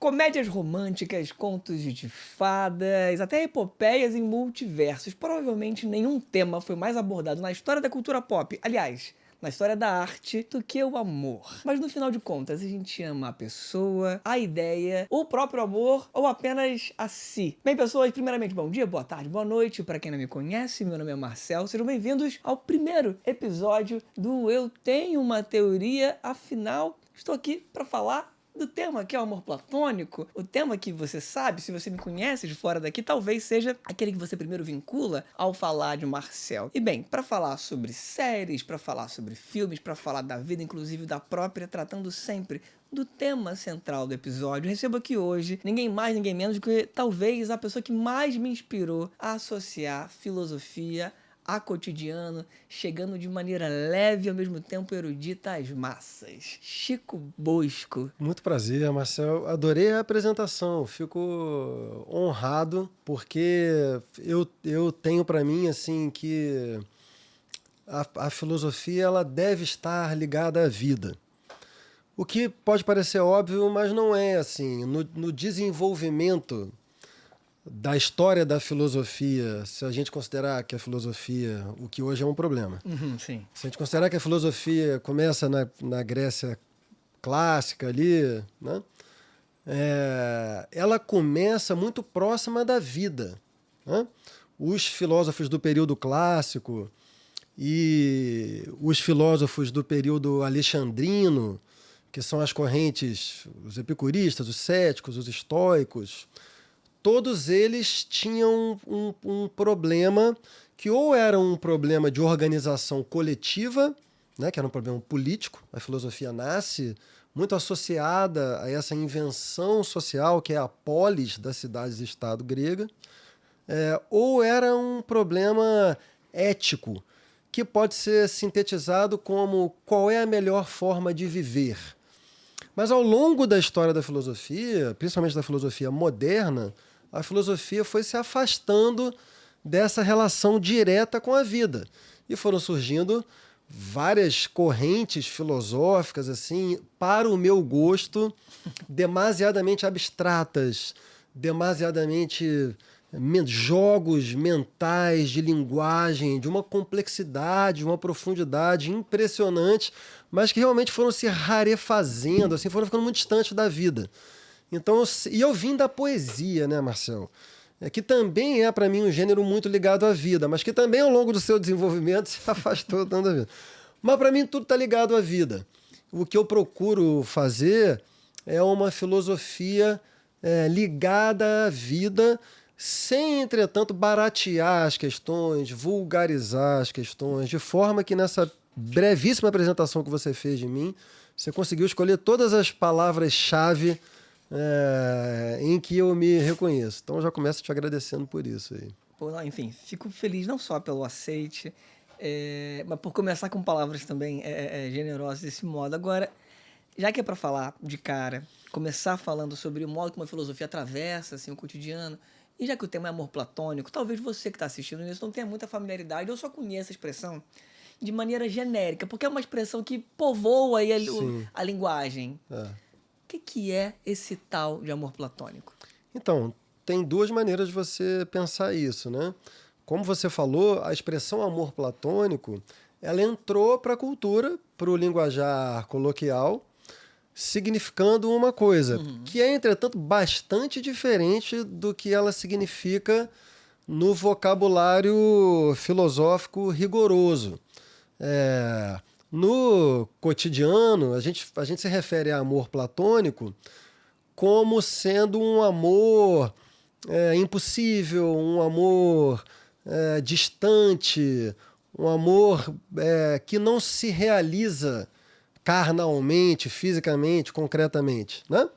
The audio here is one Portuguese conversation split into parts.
Comédias românticas, contos de fadas, até epopeias em multiversos. Provavelmente nenhum tema foi mais abordado na história da cultura pop, aliás, na história da arte, do que o amor. Mas no final de contas, a gente ama a pessoa, a ideia, o próprio amor ou apenas a si. Bem, pessoas, primeiramente, bom dia, boa tarde, boa noite. Para quem não me conhece, meu nome é Marcel. Sejam bem-vindos ao primeiro episódio do Eu Tenho Uma Teoria. Afinal, estou aqui para falar do tema que é o amor platônico, o tema que você sabe, se você me conhece de fora daqui, talvez seja aquele que você primeiro vincula ao falar de Marcel. E bem, para falar sobre séries, para falar sobre filmes, para falar da vida, inclusive da própria, tratando sempre do tema central do episódio, recebo aqui hoje ninguém mais, ninguém menos do que talvez a pessoa que mais me inspirou a associar filosofia a cotidiano, chegando de maneira leve e ao mesmo tempo erudita às massas. Chico Bosco. Muito prazer, Marcel. Adorei a apresentação. Fico honrado porque eu tenho para mim assim que a filosofia ela deve estar ligada à vida. O que pode parecer óbvio, mas não é assim. No desenvolvimento da história da filosofia, se a gente considerar que a filosofia, o que hoje é um problema, Sim. se a gente considerar que a filosofia começa na Grécia clássica ali, né? Ela começa muito próxima da vida, né? Os filósofos do período clássico e os filósofos do período alexandrino, que são as correntes, os epicuristas, os céticos, os estoicos, todos eles tinham um problema que ou era um problema de organização coletiva, né, que era um problema político. A filosofia nasce muito associada a essa invenção social que é a polis das cidades-estado grega, ou era um problema ético, que pode ser sintetizado como qual é a melhor forma de viver. Mas ao longo da história da filosofia, principalmente da filosofia moderna, a filosofia foi se afastando dessa relação direta com a vida. E foram surgindo várias correntes filosóficas, assim, para o meu gosto, demasiadamente abstratas, demasiadamente jogos mentais de linguagem, de uma complexidade, de uma profundidade impressionante, mas que realmente foram se rarefazendo, assim, foram ficando muito distantes da vida. Então, e eu vim da poesia, né, Marcel? Que também é, para mim, um gênero muito ligado à vida, mas que também, ao longo do seu desenvolvimento, se afastou tanto da vida. Mas, para mim, tudo está ligado à vida. O que eu procuro fazer é uma filosofia ligada à vida, sem, entretanto, baratear as questões, vulgarizar as questões, de forma que nessa brevíssima apresentação que você fez de mim, você conseguiu escolher todas as palavras-chave em que eu me reconheço. Então, eu já começo te agradecendo por isso aí. Enfim, fico feliz não só pelo aceite, mas por começar com palavras também generosas desse modo. Agora, já que é para falar de cara, começar falando sobre o modo como a filosofia atravessa assim, o cotidiano, e já que o tema é amor platônico, talvez você que está assistindo isso não tenha muita familiaridade, ou só conheça a expressão de maneira genérica, porque é uma expressão que povoa aí a linguagem. O que é esse tal de amor platônico? Então, tem duas maneiras de você pensar isso, né? Como você falou, a expressão amor platônico, ela entrou para a cultura, para o linguajar coloquial, significando uma coisa, que é, entretanto, bastante diferente do que ela significa no vocabulário filosófico rigoroso. No cotidiano, a gente se refere a amor platônico como sendo um amor impossível, um amor distante, um amor que não se realiza carnalmente, fisicamente, concretamente, né?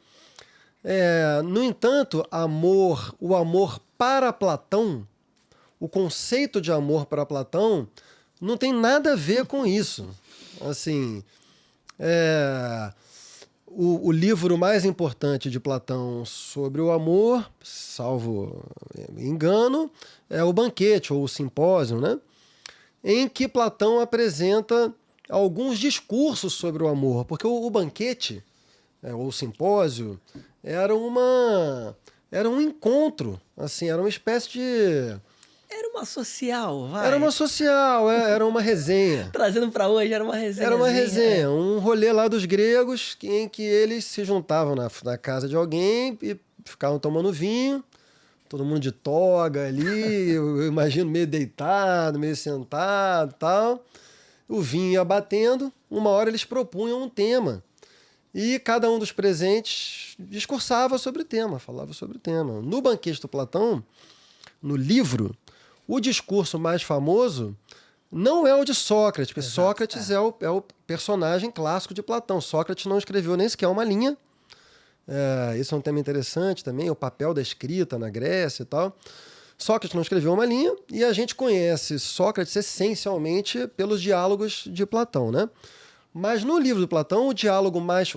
No entanto, o amor para Platão, o conceito de amor para Platão, não tem nada a ver com isso. Assim, o livro mais importante de Platão sobre o amor, salvo engano, é o Banquete, ou o Simpósio, né? Em que Platão apresenta alguns discursos sobre o amor, porque o Banquete ou simpósio, era um encontro, assim, era uma espécie de... Era uma social, vai. Era uma social, era uma resenha. Trazendo pra hoje, era uma resenha. Era uma resenha, um rolê lá dos gregos em que eles se juntavam na casa de alguém e ficavam tomando vinho, todo mundo de toga ali, eu imagino meio deitado, meio sentado e tal. O vinho ia batendo, uma hora eles propunham um tema. E cada um dos presentes discursava sobre o tema, falava sobre o tema. No Banquete do Platão, no livro, o discurso mais famoso não é o de Sócrates, porque Sócrates é o personagem clássico de Platão. Sócrates não escreveu nem sequer uma linha. Isso é um tema interessante também, o papel da escrita na Grécia e tal. Sócrates não escreveu uma linha e a gente conhece Sócrates essencialmente pelos diálogos de Platão, né? Mas no livro de Platão, o diálogo mais...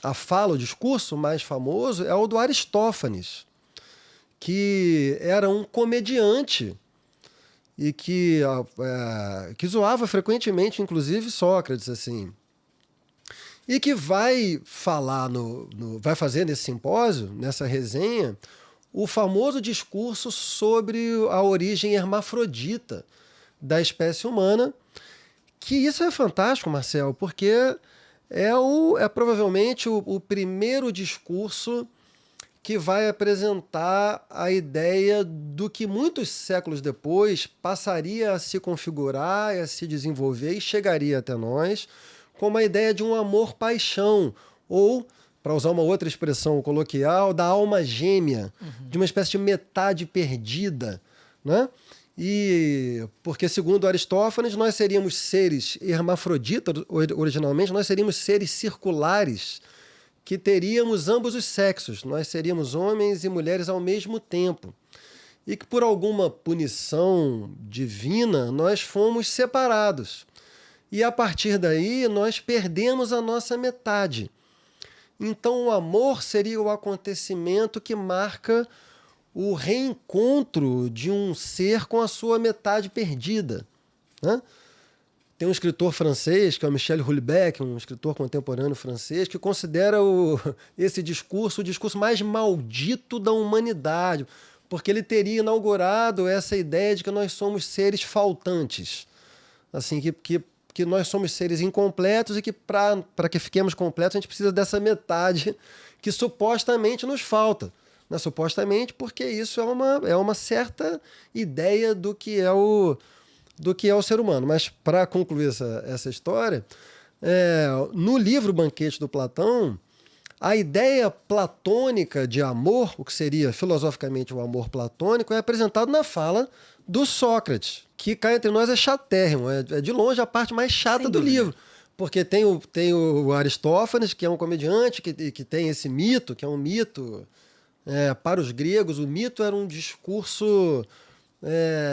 a fala, o discurso mais famoso é o do Aristófanes, que era um comediante e que zoava frequentemente, inclusive, Sócrates, assim. E que vai falar vai fazer nesse simpósio, nessa resenha, o famoso discurso sobre a origem hermafrodita da espécie humana, que isso é fantástico, Marcel, porque é provavelmente o primeiro discurso que vai apresentar a ideia do que muitos séculos depois passaria a se configurar, a se desenvolver e chegaria até nós, como a ideia de um amor-paixão, ou, para usar uma outra expressão coloquial, da alma gêmea, de uma espécie de metade perdida, né? E porque, segundo Aristófanes, nós seríamos seres hermafroditas, originalmente, nós seríamos seres circulares, que teríamos ambos os sexos, nós seríamos homens e mulheres ao mesmo tempo. E que por alguma punição divina nós fomos separados. E a partir daí nós perdemos a nossa metade. Então o amor seria o acontecimento que marca o reencontro de um ser com a sua metade perdida, né? Tem um escritor francês, que é o Michel Houellebecq, um escritor contemporâneo francês, que considera esse discurso o discurso mais maldito da humanidade, porque ele teria inaugurado essa ideia de que nós somos seres faltantes, assim, que nós somos seres incompletos e que para que fiquemos completos a gente precisa dessa metade que supostamente nos falta. Né? Supostamente porque isso é uma certa ideia do que é o ser humano. Mas, para concluir essa história, no livro Banquete do Platão, a ideia platônica de amor, o que seria filosoficamente o amor platônico, é apresentado na fala do Sócrates, que cá entre nós é chatérrimo, é de longe a parte mais chata do livro. Porque tem o Aristófanes, que é um comediante, que tem esse mito, que é um mito para os gregos. O mito era um discurso...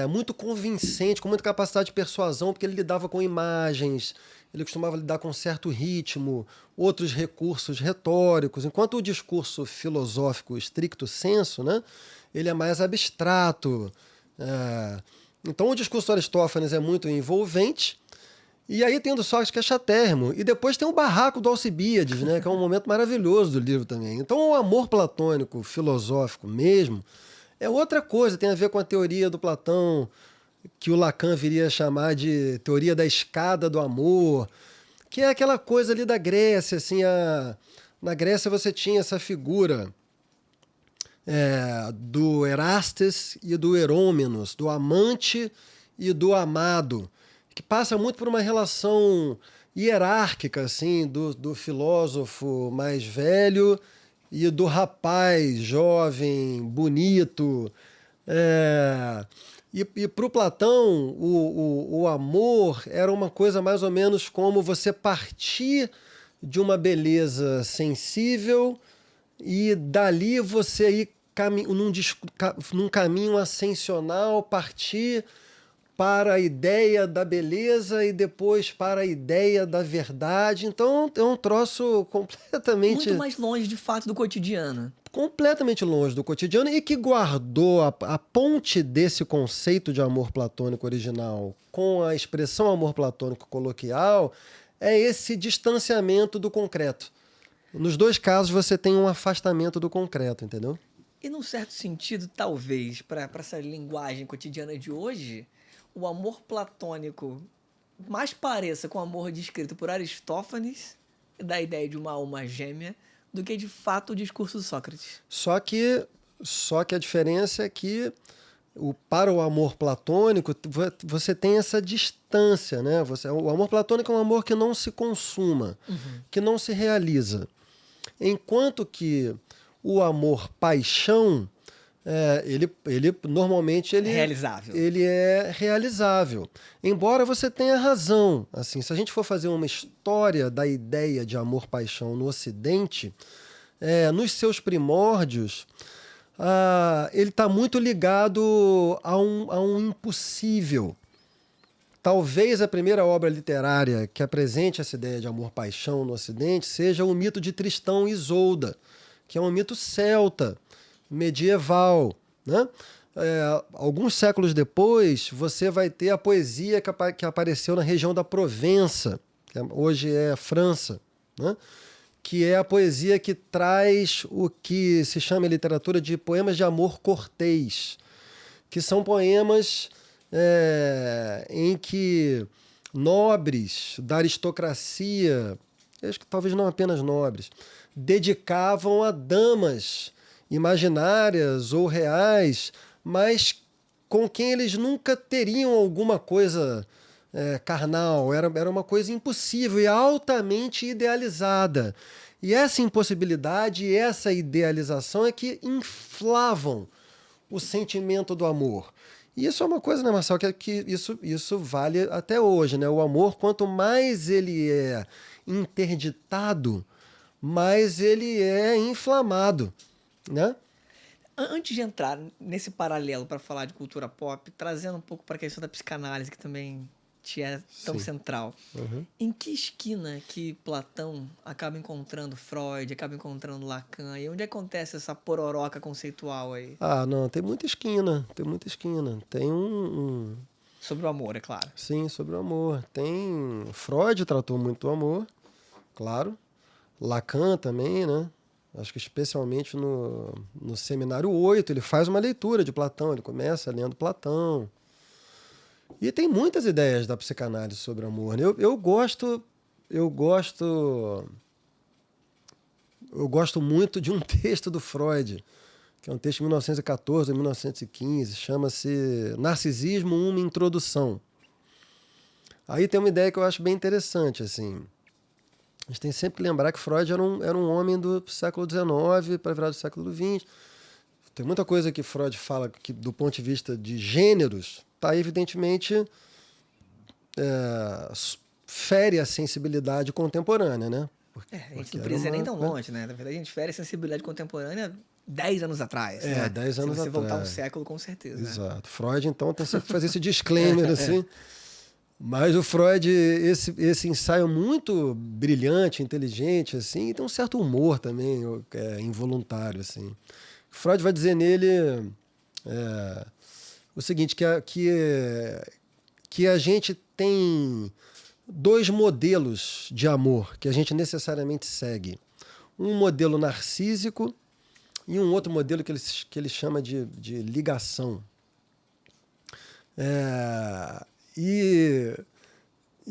muito convincente, com muita capacidade de persuasão, porque ele lidava com imagens, ele costumava lidar com certo ritmo, outros recursos retóricos, enquanto o discurso filosófico stricto sensu, né, ele é mais abstrato. Então o discurso do Aristófanes é muito envolvente, e aí tem o do Sócrates, que é chatérrimo, e depois tem o barraco do Alcibíades, né, que é um momento maravilhoso do livro também. Então o amor platônico, filosófico mesmo, é outra coisa, tem a ver com a teoria do Platão, que o Lacan viria a chamar de teoria da escada do amor, que é aquela coisa ali da Grécia, assim, na Grécia você tinha essa figura do Erastes e do Herômenos, do amante e do amado, que passa muito por uma relação hierárquica, assim, do filósofo mais velho e do rapaz jovem, bonito. E para o Platão, o amor era uma coisa mais ou menos como você partir de uma beleza sensível e dali você ir num caminho ascensional, partir para a ideia da beleza e depois para a ideia da verdade. Então é um troço completamente... Muito mais longe, de fato, do cotidiano. Completamente longe do cotidiano, e que guardou a ponte desse conceito de amor platônico original com a expressão amor platônico coloquial, é esse distanciamento do concreto. Nos dois casos você tem um afastamento do concreto, entendeu? E num certo sentido, talvez, para essa linguagem cotidiana de hoje, o amor platônico mais pareça com o amor descrito por Aristófanes, da ideia de uma alma gêmea, do que de fato o discurso de Sócrates. Só que a diferença é que para o amor platônico você tem essa distância, né? O amor platônico é um amor que não se consuma, que não se realiza. Enquanto que o amor paixão, ele normalmente Realizável. ele é realizável. Embora você tenha razão, assim, se a gente for fazer uma história da ideia de amor-paixão no Ocidente, nos seus primórdios, ele está muito ligado a um impossível. Talvez a primeira obra literária que apresente essa ideia de amor-paixão no Ocidente seja o mito de Tristão e Isolda, que é um mito celta, medieval, né? Alguns séculos depois, você vai ter a poesia que apareceu na região da Provença, que hoje é França, né? Que é a poesia que traz o que se chama em literatura de poemas de amor cortês, que são poemas em que nobres da aristocracia, acho que talvez não apenas nobres, dedicavam a damas imaginárias ou reais, mas com quem eles nunca teriam alguma coisa carnal. Era uma coisa impossível e altamente idealizada. E essa impossibilidade e essa idealização é que inflavam o sentimento do amor. E isso é uma coisa, né, Marcelo, que isso vale até hoje, né? O amor, quanto mais ele é interditado, mais ele é inflamado, né? Antes de entrar nesse paralelo para falar de cultura pop, trazendo um pouco para a questão da psicanálise, que também te é tão central. Em que esquina que Platão acaba encontrando Freud, acaba encontrando Lacan? E onde acontece essa pororoca conceitual aí? Não, tem muita esquina, Tem Sobre o amor, é claro. Sim, sobre o amor. Freud tratou muito do amor, claro. Lacan também, né? Acho que especialmente no Seminário 8, ele faz uma leitura de Platão, ele começa lendo Platão. E tem muitas ideias da psicanálise sobre amor, né? Eu gosto muito de um texto do Freud, que é um texto de 1914 ou 1915, chama-se Narcisismo, uma Introdução. Aí tem uma ideia que eu acho bem interessante, assim. A gente tem sempre que lembrar que Freud era um homem do século XIX para virar do século XX. Tem muita coisa que Freud fala que, do ponto de vista de gêneros, está evidentemente fere a sensibilidade contemporânea, né? A gente não precisa nem tão longe, né? Na verdade, a gente fere a sensibilidade contemporânea 10 anos atrás. 10 anos atrás. Se você voltar um século, com certeza. Exato. Né? Freud, então, tem sempre que fazer esse disclaimer, assim. Mas o Freud, esse ensaio muito brilhante, inteligente, assim, e tem um certo humor também, involuntário, assim. Freud vai dizer nele o seguinte, que a gente tem dois modelos de amor que a gente necessariamente segue. Um modelo narcísico e um outro modelo que ele chama de ligação. E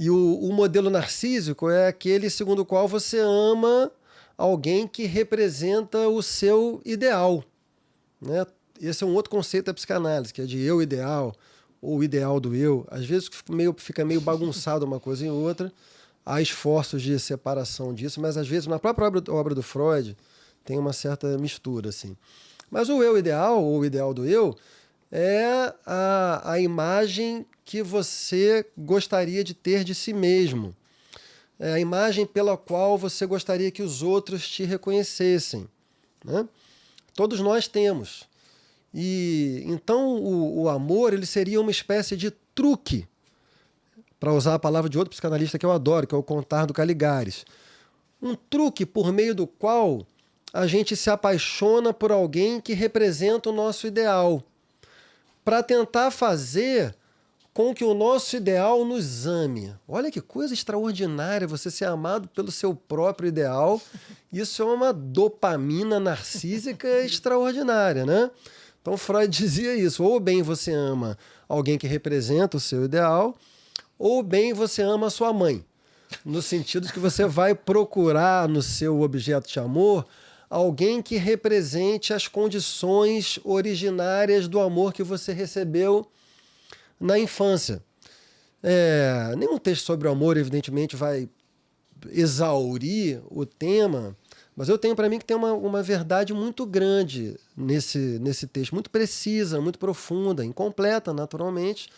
o modelo narcísico é aquele segundo o qual você ama alguém que representa o seu ideal, né? Esse é um outro conceito da psicanálise, que é de eu ideal, ou ideal do eu. Às vezes fica meio bagunçado uma coisa em outra, há esforços de separação disso, mas às vezes na própria obra do Freud tem uma certa mistura, assim. Mas o eu ideal, ou o ideal do eu, é a imagem que você gostaria de ter de si mesmo. É a imagem pela qual você gostaria que os outros te reconhecessem, né? Todos nós temos. E então o amor ele seria uma espécie de truque, para usar a palavra de outro psicanalista que eu adoro, que é o Contardo Caligares. Um truque por meio do qual a gente se apaixona por alguém que representa o nosso ideal, para tentar fazer com que o nosso ideal nos ame. Olha que coisa extraordinária você ser amado pelo seu próprio ideal. Isso é uma dopamina narcísica extraordinária, né? Então Freud dizia isso, ou bem você ama alguém que representa o seu ideal, ou bem você ama a sua mãe, no sentido de que você vai procurar no seu objeto de amor alguém que represente as condições originárias do amor que você recebeu na infância. Nenhum texto sobre o amor, evidentemente, vai exaurir o tema, mas eu tenho para mim que tem uma verdade muito grande nesse texto, muito precisa, muito profunda, incompleta, naturalmente,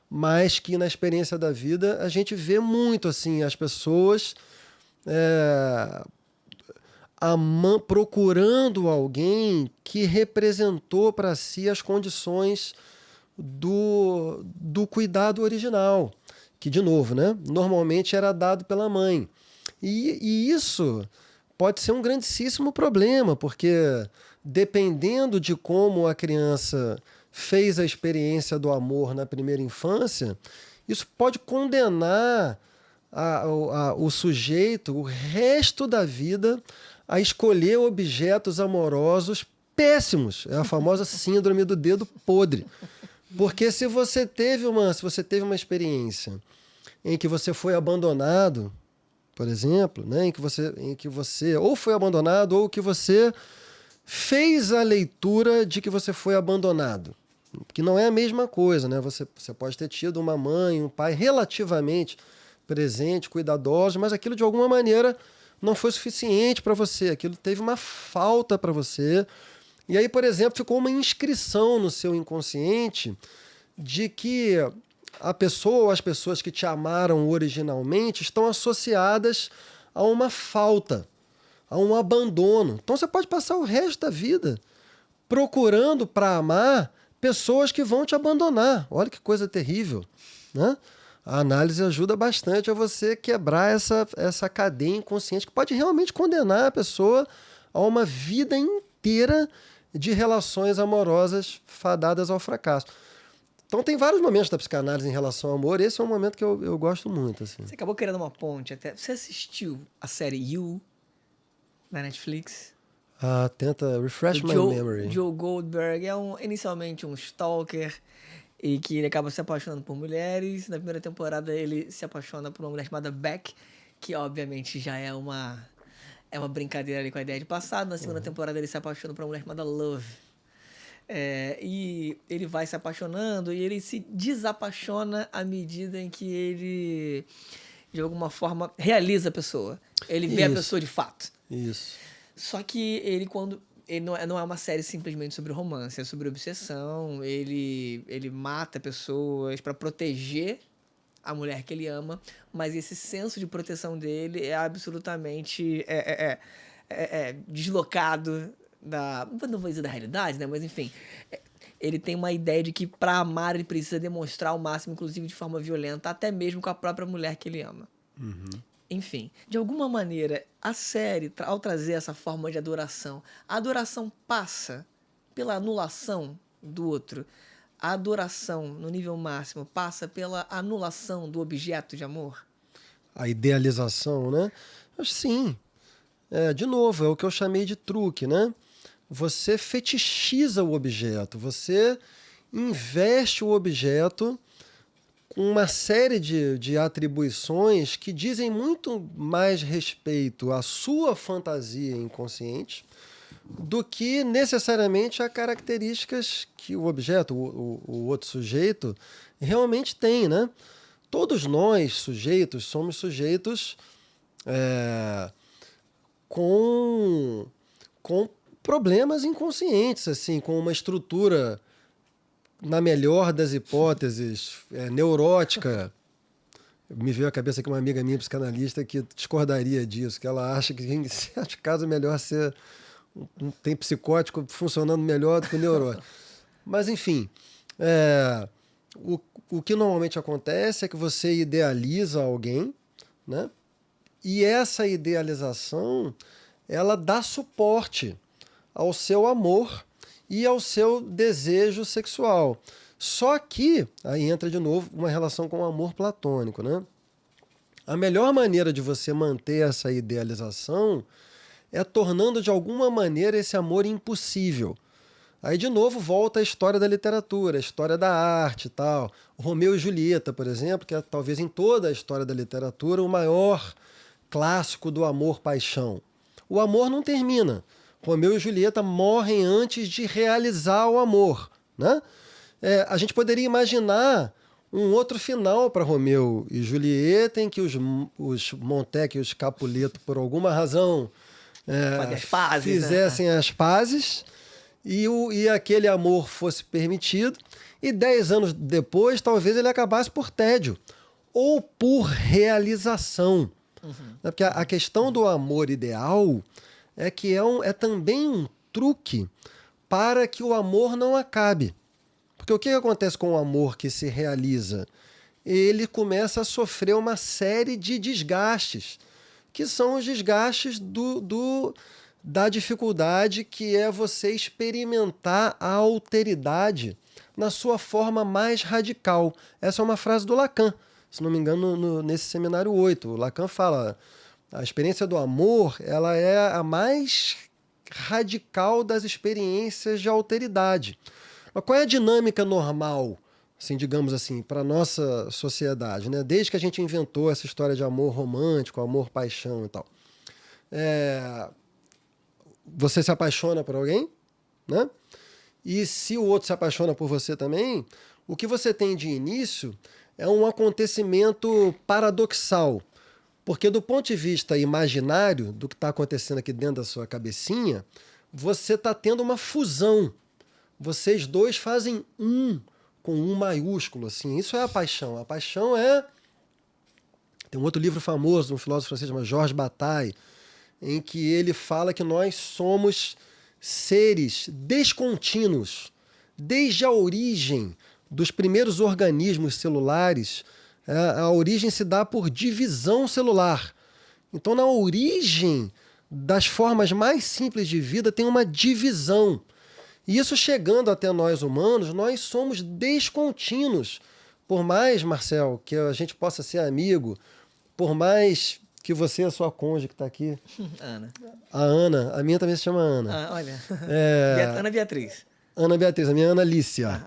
mas que na experiência da vida a gente vê muito assim, as pessoas procurando alguém que representou para si as condições do cuidado original, que, de novo, né, normalmente era dado pela mãe. E isso pode ser um grandíssimo problema, porque dependendo de como a criança fez a experiência do amor na primeira infância, isso pode condenar o sujeito o resto da vida a escolher objetos amorosos péssimos. É a famosa síndrome do dedo podre. Porque se você teve uma experiência em que você foi abandonado, por exemplo, né, em que você ou foi abandonado ou que você fez a leitura de que você foi abandonado, que não é a mesma coisa, né? Você pode ter tido uma mãe, um pai relativamente presente, cuidadosos, mas aquilo de alguma maneira não foi suficiente para você, aquilo teve uma falta para você. E aí, por exemplo, ficou uma inscrição no seu inconsciente de que a pessoa ou as pessoas que te amaram originalmente estão associadas a uma falta, a um abandono. Então você pode passar o resto da vida procurando para amar pessoas que vão te abandonar. Olha que coisa terrível, né? A análise ajuda bastante a você quebrar essa cadeia inconsciente que pode realmente condenar a pessoa a uma vida inteira de relações amorosas fadadas ao fracasso. Então tem vários momentos da psicanálise em relação ao amor, e esse é um momento que eu gosto muito. Assim. Você acabou criando uma ponte até. Você assistiu a série You na Netflix? Tenta refresh my memory. Joe Goldberg é inicialmente um stalker e que ele acaba se apaixonando por mulheres. Na primeira temporada ele se apaixona por uma mulher chamada Beck, que obviamente já é uma brincadeira ali com a ideia de passado. Na segunda temporada ele se apaixona por uma mulher chamada Love. E ele vai se apaixonando e ele se desapaixona à medida em que ele, de alguma forma, realiza a pessoa. Ele vê a pessoa de fato. Isso. Só que ele não é uma série simplesmente sobre romance, é sobre obsessão. Ele mata pessoas para proteger a mulher que ele ama, mas esse senso de proteção dele é absolutamente deslocado não vou dizer da realidade, né? Mas enfim, ele tem uma ideia de que para amar ele precisa demonstrar o máximo, inclusive de forma violenta, até mesmo com a própria mulher que ele ama. Uhum. Enfim, de alguma maneira, a série, ao trazer essa forma de adoração, a adoração passa pela anulação do outro. A adoração, no nível máximo, passa pela anulação do objeto de amor. A idealização, né? Sim. De novo, é o que eu chamei de truque, né? Você fetichiza o objeto, você investe o objeto com uma série de atribuições que dizem muito mais respeito à sua fantasia inconsciente do que necessariamente a características que o objeto, o outro sujeito, realmente tem, né? Todos nós, sujeitos, somos sujeitos com problemas inconscientes, assim, com uma estrutura, na melhor das hipóteses, neurótica. Me veio à cabeça aqui uma amiga minha, psicanalista, que discordaria disso, que ela acha que, em certos casos, é melhor ser... Tem psicótico funcionando melhor do que o neurótico. Mas, enfim, o que normalmente acontece é que você idealiza alguém, né? E essa idealização, ela dá suporte ao seu amor e ao seu desejo sexual. Só que aí entra de novo uma relação com o amor platônico, né? A melhor maneira de você manter essa idealização é tornando de alguma maneira esse amor impossível. Aí de novo volta a história da literatura, a história da arte e tal. O Romeu e Julieta, por exemplo, que é talvez em toda a história da literatura o maior clássico do amor-paixão. O amor não termina. Romeu e Julieta morrem antes de realizar o amor, né? A gente poderia imaginar um outro final para Romeu e Julieta, em que os Montec e os Capuleto, por alguma razão, as pazes, fizessem as pazes e aquele amor fosse permitido, e 10 anos depois talvez ele acabasse por tédio ou por realização. Porque a questão do amor ideal é que é também um truque para que o amor não acabe. Porque o que acontece com o amor que se realiza? Ele começa a sofrer uma série de desgastes, que são os desgastes da dificuldade que é você experimentar a alteridade na sua forma mais radical. Essa é uma frase do Lacan, se não me engano, nesse seminário 8. O Lacan fala, a experiência do amor ela é a mais radical das experiências de alteridade. Mas qual é a dinâmica normal, assim, digamos assim, para a nossa sociedade, né? Desde que a gente inventou essa história de amor romântico, amor-paixão e tal. Você se apaixona por alguém, né? E se o outro se apaixona por você também, o que você tem de início é um acontecimento paradoxal. Porque do ponto de vista imaginário, do que está acontecendo aqui dentro da sua cabecinha, você está tendo uma fusão. Vocês dois fazem com um maiúsculo, assim. Isso é a paixão. A paixão é... Tem um outro livro famoso de um filósofo francês chamado Georges Bataille, em que ele fala que nós somos seres descontínuos. Desde a origem dos primeiros organismos celulares, a origem se dá por divisão celular. Então, na origem das formas mais simples de vida, tem uma divisão. E isso chegando até nós humanos, nós somos descontínuos. Por mais, Marcel, que a gente possa ser amigo, por mais que você e a sua cônjuge que está aqui... Ana. A Ana, a minha também se chama Ana. Olha, Ana Beatriz. Ana Beatriz, a minha Ana Lícia.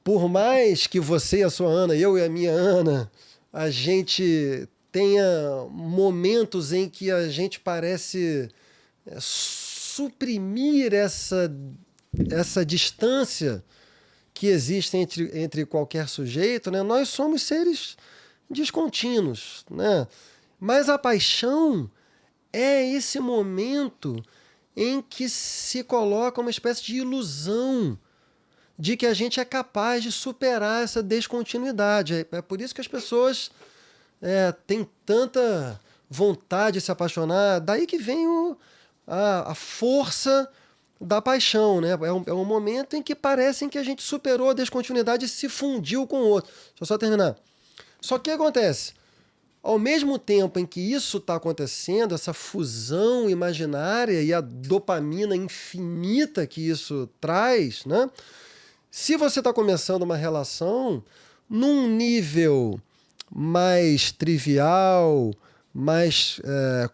Por mais que você e a sua Ana, eu e a minha Ana, a gente tenha momentos em que a gente parece suprimir essa distância que existe entre qualquer sujeito, né? Nós somos seres descontínuos, né? Mas a paixão é esse momento em que se coloca uma espécie de ilusão de que a gente é capaz de superar essa descontinuidade. É por isso que as pessoas têm tanta vontade de se apaixonar. Daí que vem a força da paixão, né? É um momento em que parece que a gente superou a descontinuidade e se fundiu com o outro. Deixa eu só terminar. Só que o que acontece? Ao mesmo tempo em que isso está acontecendo, essa fusão imaginária e a dopamina infinita que isso traz, né? Se você está começando uma relação num nível mais trivial, mais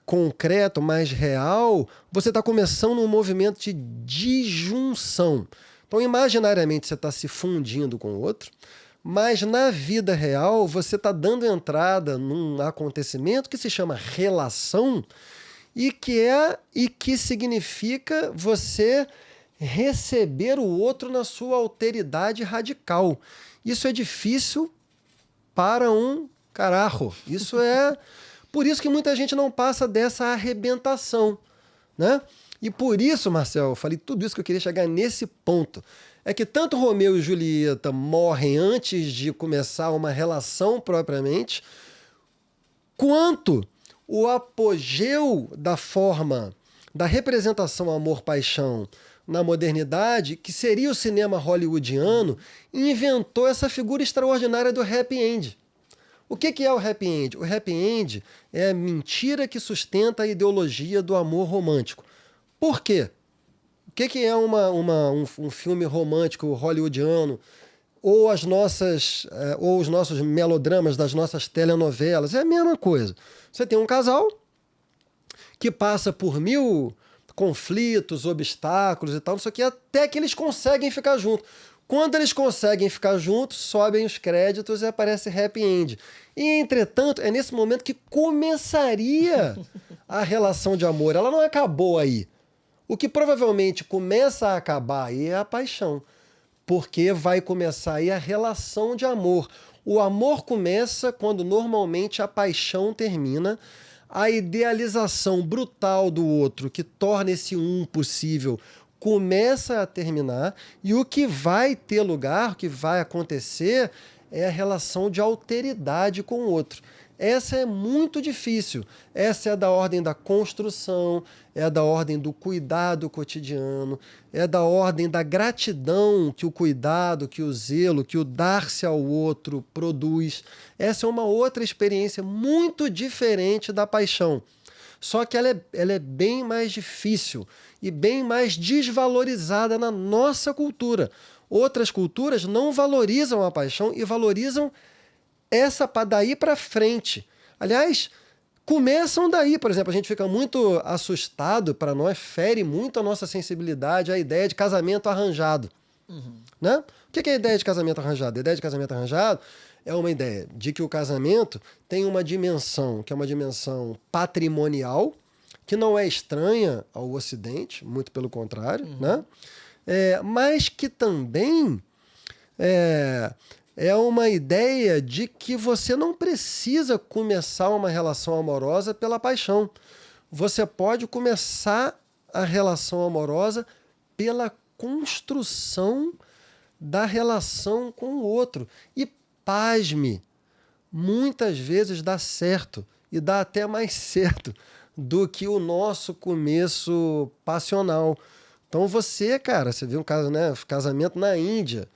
concreto, mais real, você está começando um movimento de disjunção. Então, imaginariamente, você está se fundindo com o outro, mas na vida real você está dando entrada num acontecimento que se chama relação e que significa você receber o outro na sua alteridade radical. Isso é difícil para um carajo. Por isso que muita gente não passa dessa arrebentação, né? E por isso, Marcel, eu falei tudo isso que eu queria chegar nesse ponto. É que tanto Romeu e Julieta morrem antes de começar uma relação propriamente, quanto o apogeu da forma, da representação amor-paixão na modernidade, que seria o cinema hollywoodiano, inventou essa figura extraordinária do happy end. O que é o happy end? O happy end é a mentira que sustenta a ideologia do amor romântico. Por quê? O que é um filme romântico hollywoodiano? ou os nossos melodramas das nossas telenovelas, é a mesma coisa. Você tem um casal que passa por 1000 conflitos, obstáculos e tal, não sei o que, até que eles conseguem ficar juntos. Quando eles conseguem ficar juntos, sobem os créditos e aparece happy end. E, entretanto, é nesse momento que começaria a relação de amor. Ela não acabou aí. O que provavelmente começa a acabar aí é a paixão. Porque vai começar aí a relação de amor. O amor começa quando normalmente a paixão termina. A idealização brutal do outro, que torna esse um possível, começa a terminar, e o que vai ter lugar, o que vai acontecer, é a relação de alteridade com o outro. Essa é muito difícil. Essa é da ordem da construção, é da ordem do cuidado cotidiano, é da ordem da gratidão que o cuidado, que o zelo, que o dar-se ao outro produz. Essa é uma outra experiência muito diferente da paixão. Só que ela é bem mais difícil e bem mais desvalorizada na nossa cultura. Outras culturas não valorizam a paixão e valorizam essa daí para frente. Aliás, começam daí. Por exemplo, a gente fica muito assustado, para nós, fere muito a nossa sensibilidade a ideia de casamento arranjado. Né? O que é a ideia de casamento arranjado? A ideia de casamento arranjado é uma ideia de que o casamento tem uma dimensão, que é uma dimensão patrimonial, que não é estranha ao Ocidente, muito pelo contrário, né? Mas que também é uma ideia de que você não precisa começar uma relação amorosa pela paixão. Você pode começar a relação amorosa pela construção da relação com o outro. E pasme, muitas vezes dá certo, e dá até mais certo do que o nosso começo passional. Então você, cara, você viu um caso, né, casamento na Índia,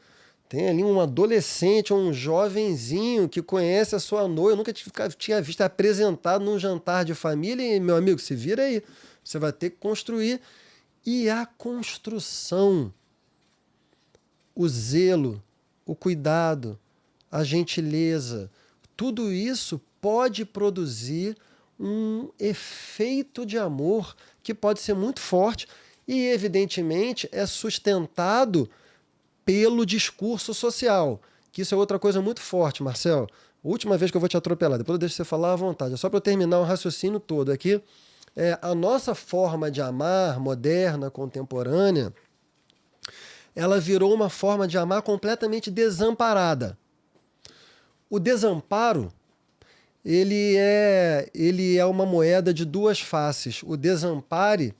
tem ali um adolescente ou um jovenzinho que conhece a sua noiva, eu nunca tinha visto apresentado num jantar de família, e, meu amigo, se vira aí, você vai ter que construir. E a construção, o zelo, o cuidado, a gentileza, tudo isso pode produzir um efeito de amor que pode ser muito forte e, evidentemente, é sustentado pelo discurso social, que isso é outra coisa muito forte, Marcel. Última vez que eu vou te atropelar, depois eu deixo você falar à vontade. É só para eu terminar o raciocínio todo aqui. A nossa forma de amar, moderna, contemporânea, ela virou uma forma de amar completamente desamparada. O desamparo, ele é uma moeda de duas faces. O desamparo,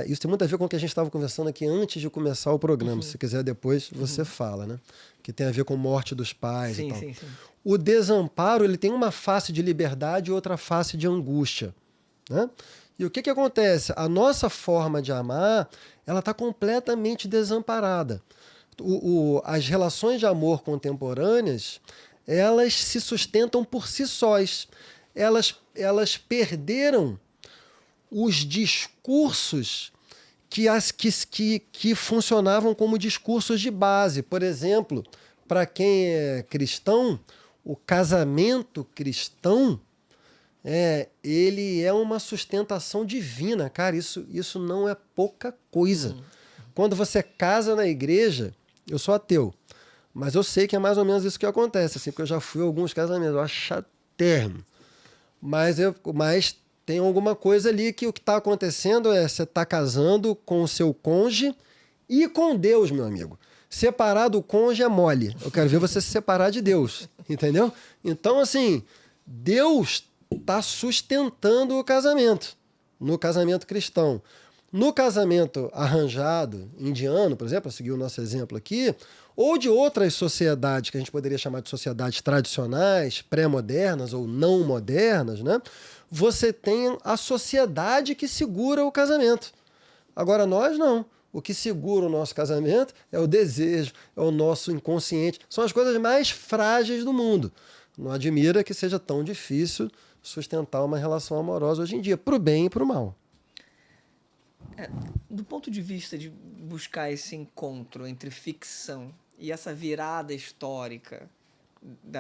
isso tem muito a ver com o que a gente estava conversando aqui antes de começar o programa. Se quiser depois, você fala, né? Que tem a ver com morte dos pais e tal. Sim. O desamparo, ele tem uma face de liberdade e outra face de angústia, né? E o que acontece? A nossa forma de amar, ela está completamente desamparada. As relações de amor contemporâneas, elas se sustentam por si sós. Elas perderam os discursos que funcionavam como discursos de base. Por exemplo, para quem é cristão, o casamento cristão, ele é uma sustentação divina. Cara, isso não é pouca coisa. Quando você casa na igreja, eu sou ateu, mas eu sei que é mais ou menos isso que acontece, assim, porque eu já fui a alguns casamentos, eu acho chatérrimo. Mas tem alguma coisa ali que o que está acontecendo é você está casando com o seu cônjuge e com Deus, meu amigo. Separar do cônjuge é mole. Eu quero ver você se separar de Deus, entendeu? Então, assim, Deus está sustentando o casamento, no casamento cristão. No casamento arranjado, indiano, por exemplo, a seguir o nosso exemplo aqui, ou de outras sociedades que a gente poderia chamar de sociedades tradicionais, pré-modernas ou não modernas, né? Você tem a sociedade que segura o casamento. Agora, nós não. O que segura o nosso casamento é o desejo, é o nosso inconsciente. São as coisas mais frágeis do mundo. Não admira que seja tão difícil sustentar uma relação amorosa hoje em dia, para o bem e para o mal. Do ponto de vista de buscar esse encontro entre ficção e essa virada histórica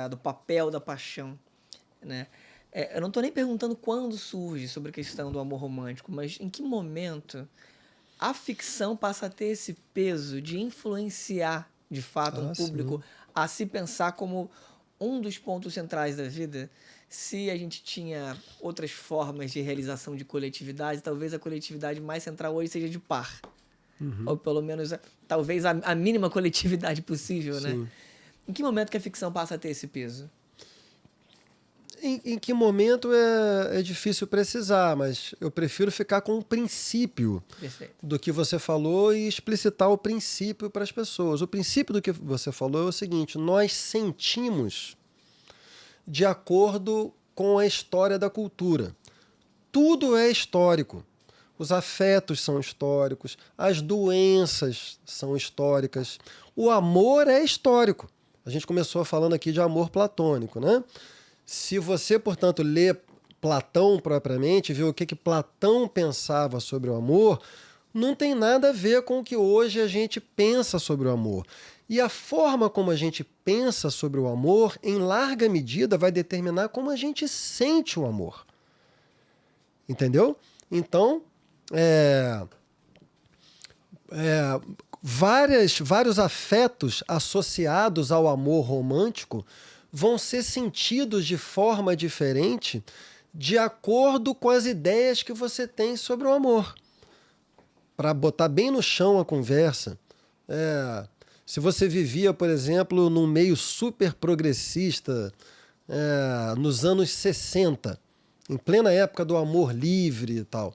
do papel da paixão, né? Eu não estou nem perguntando quando surge sobre a questão do amor romântico, mas em que momento a ficção passa a ter esse peso de influenciar, de fato, um público Sim. a se pensar como um dos pontos centrais da vida. Se a gente tinha outras formas de realização de coletividade, talvez a coletividade mais central hoje seja de par. Ou pelo menos, talvez a mínima coletividade possível, né? Sim. Em que momento que a ficção passa a ter esse peso? Em que momento é difícil precisar, mas eu prefiro ficar com o princípio Perfeito. do que você falou e explicitar o princípio para as pessoas. O princípio do que você falou é o seguinte: nós sentimos de acordo com a história da cultura. Tudo é histórico. Os afetos são históricos, as doenças são históricas, o amor é histórico. A gente começou falando aqui de amor platônico, né? Se você, portanto, lê Platão propriamente, vê o que Platão pensava sobre o amor, não tem nada a ver com o que hoje a gente pensa sobre o amor. E a forma como a gente pensa sobre o amor, em larga medida, vai determinar como a gente sente o amor. Entendeu? Então, vários afetos associados ao amor romântico vão ser sentidos de forma diferente de acordo com as ideias que você tem sobre o amor. Para botar bem no chão a conversa, se você vivia, por exemplo, num meio super progressista nos anos 60, em plena época do amor livre e tal,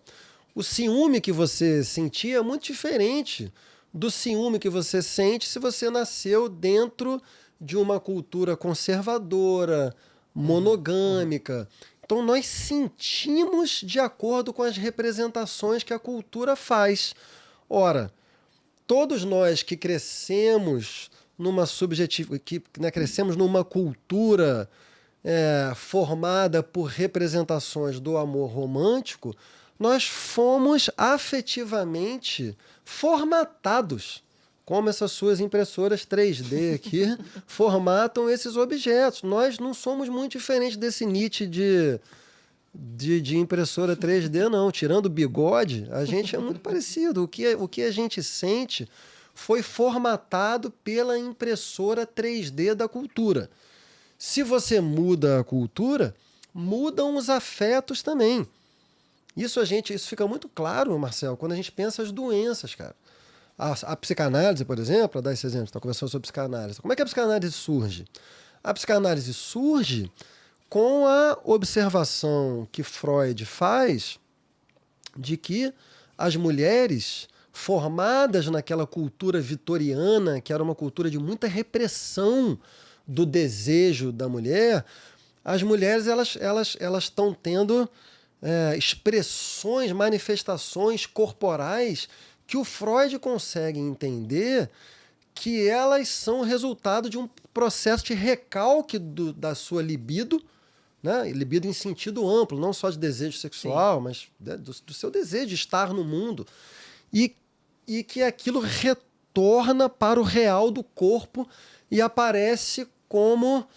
o ciúme que você sentia é muito diferente do ciúme que você sente se você nasceu dentro de uma cultura conservadora, monogâmica. Então nós sentimos de acordo com as representações que a cultura faz. Ora, todos nós que crescemos crescemos numa cultura formada por representações do amor romântico, nós fomos afetivamente formatados, como essas suas impressoras 3D aqui formatam esses objetos. Nós não somos muito diferentes desse Nietzsche de impressora 3D, não. Tirando o bigode, a gente é muito parecido. O que a gente sente foi formatado pela impressora 3D da cultura. Se você muda a cultura, mudam os afetos também. Isso fica muito claro, Marcelo, quando a gente pensa as doenças, cara. A psicanálise, por exemplo, para dar esse exemplo, está conversando sobre psicanálise. Como é que a psicanálise surge? A psicanálise surge com a observação que Freud faz de que as mulheres formadas naquela cultura vitoriana, que era uma cultura de muita repressão do desejo da mulher, as mulheres elas estão tendo expressões, manifestações corporais que o Freud consegue entender que elas são resultado de um processo de recalque da sua libido, né? Libido em sentido amplo, não só de desejo sexual, mas do seu desejo de estar no mundo. E que aquilo retorna para o real do corpo e aparece como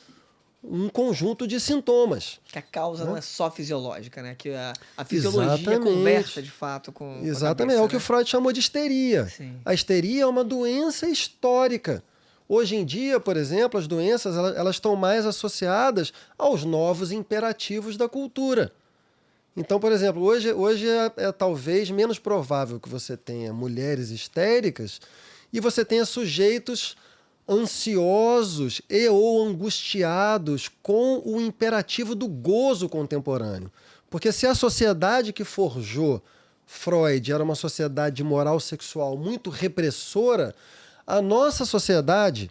um conjunto de sintomas. Que a causa não é só fisiológica, né? Que a fisiologia conversa de fato com Exatamente, a cabeça, é o que o Freud chamou de histeria. Sim. A histeria é uma doença histórica. Hoje em dia, por exemplo, as doenças elas estão mais associadas aos novos imperativos da cultura. Então, por exemplo, hoje é talvez menos provável que você tenha mulheres histéricas e você tenha sujeitos ansiosos ou angustiados com o imperativo do gozo contemporâneo. Porque se a sociedade que forjou Freud era uma sociedade de moral sexual muito repressora, a nossa sociedade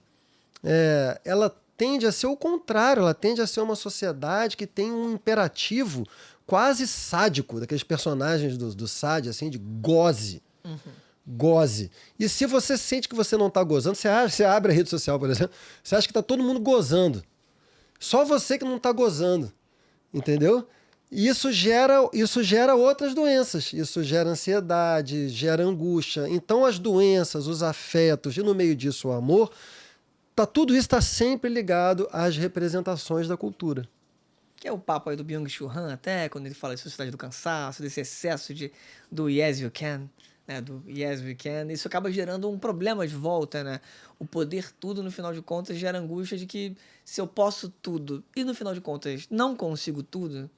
ela tende a ser o contrário, ela tende a ser uma sociedade que tem um imperativo quase sádico, daqueles personagens do Sade, assim, de goze. Uhum. Goze. E se você sente que você não está gozando, você abre a rede social, por exemplo, você acha que está todo mundo gozando. Só você que não está gozando. Entendeu? E isso gera outras doenças. Isso gera ansiedade, gera angústia. Então, as doenças, os afetos e, no meio disso, o amor, tudo isso está sempre ligado às representações da cultura. Que é o papo aí do Byung-Chul Han até, quando ele fala de sociedade do cansaço, desse excesso do yes you can, né? Do yes we can. Isso acaba gerando um problema de volta, né? O poder tudo, no final de contas, gera angústia de que se eu posso tudo e, no final de contas, não consigo tudo,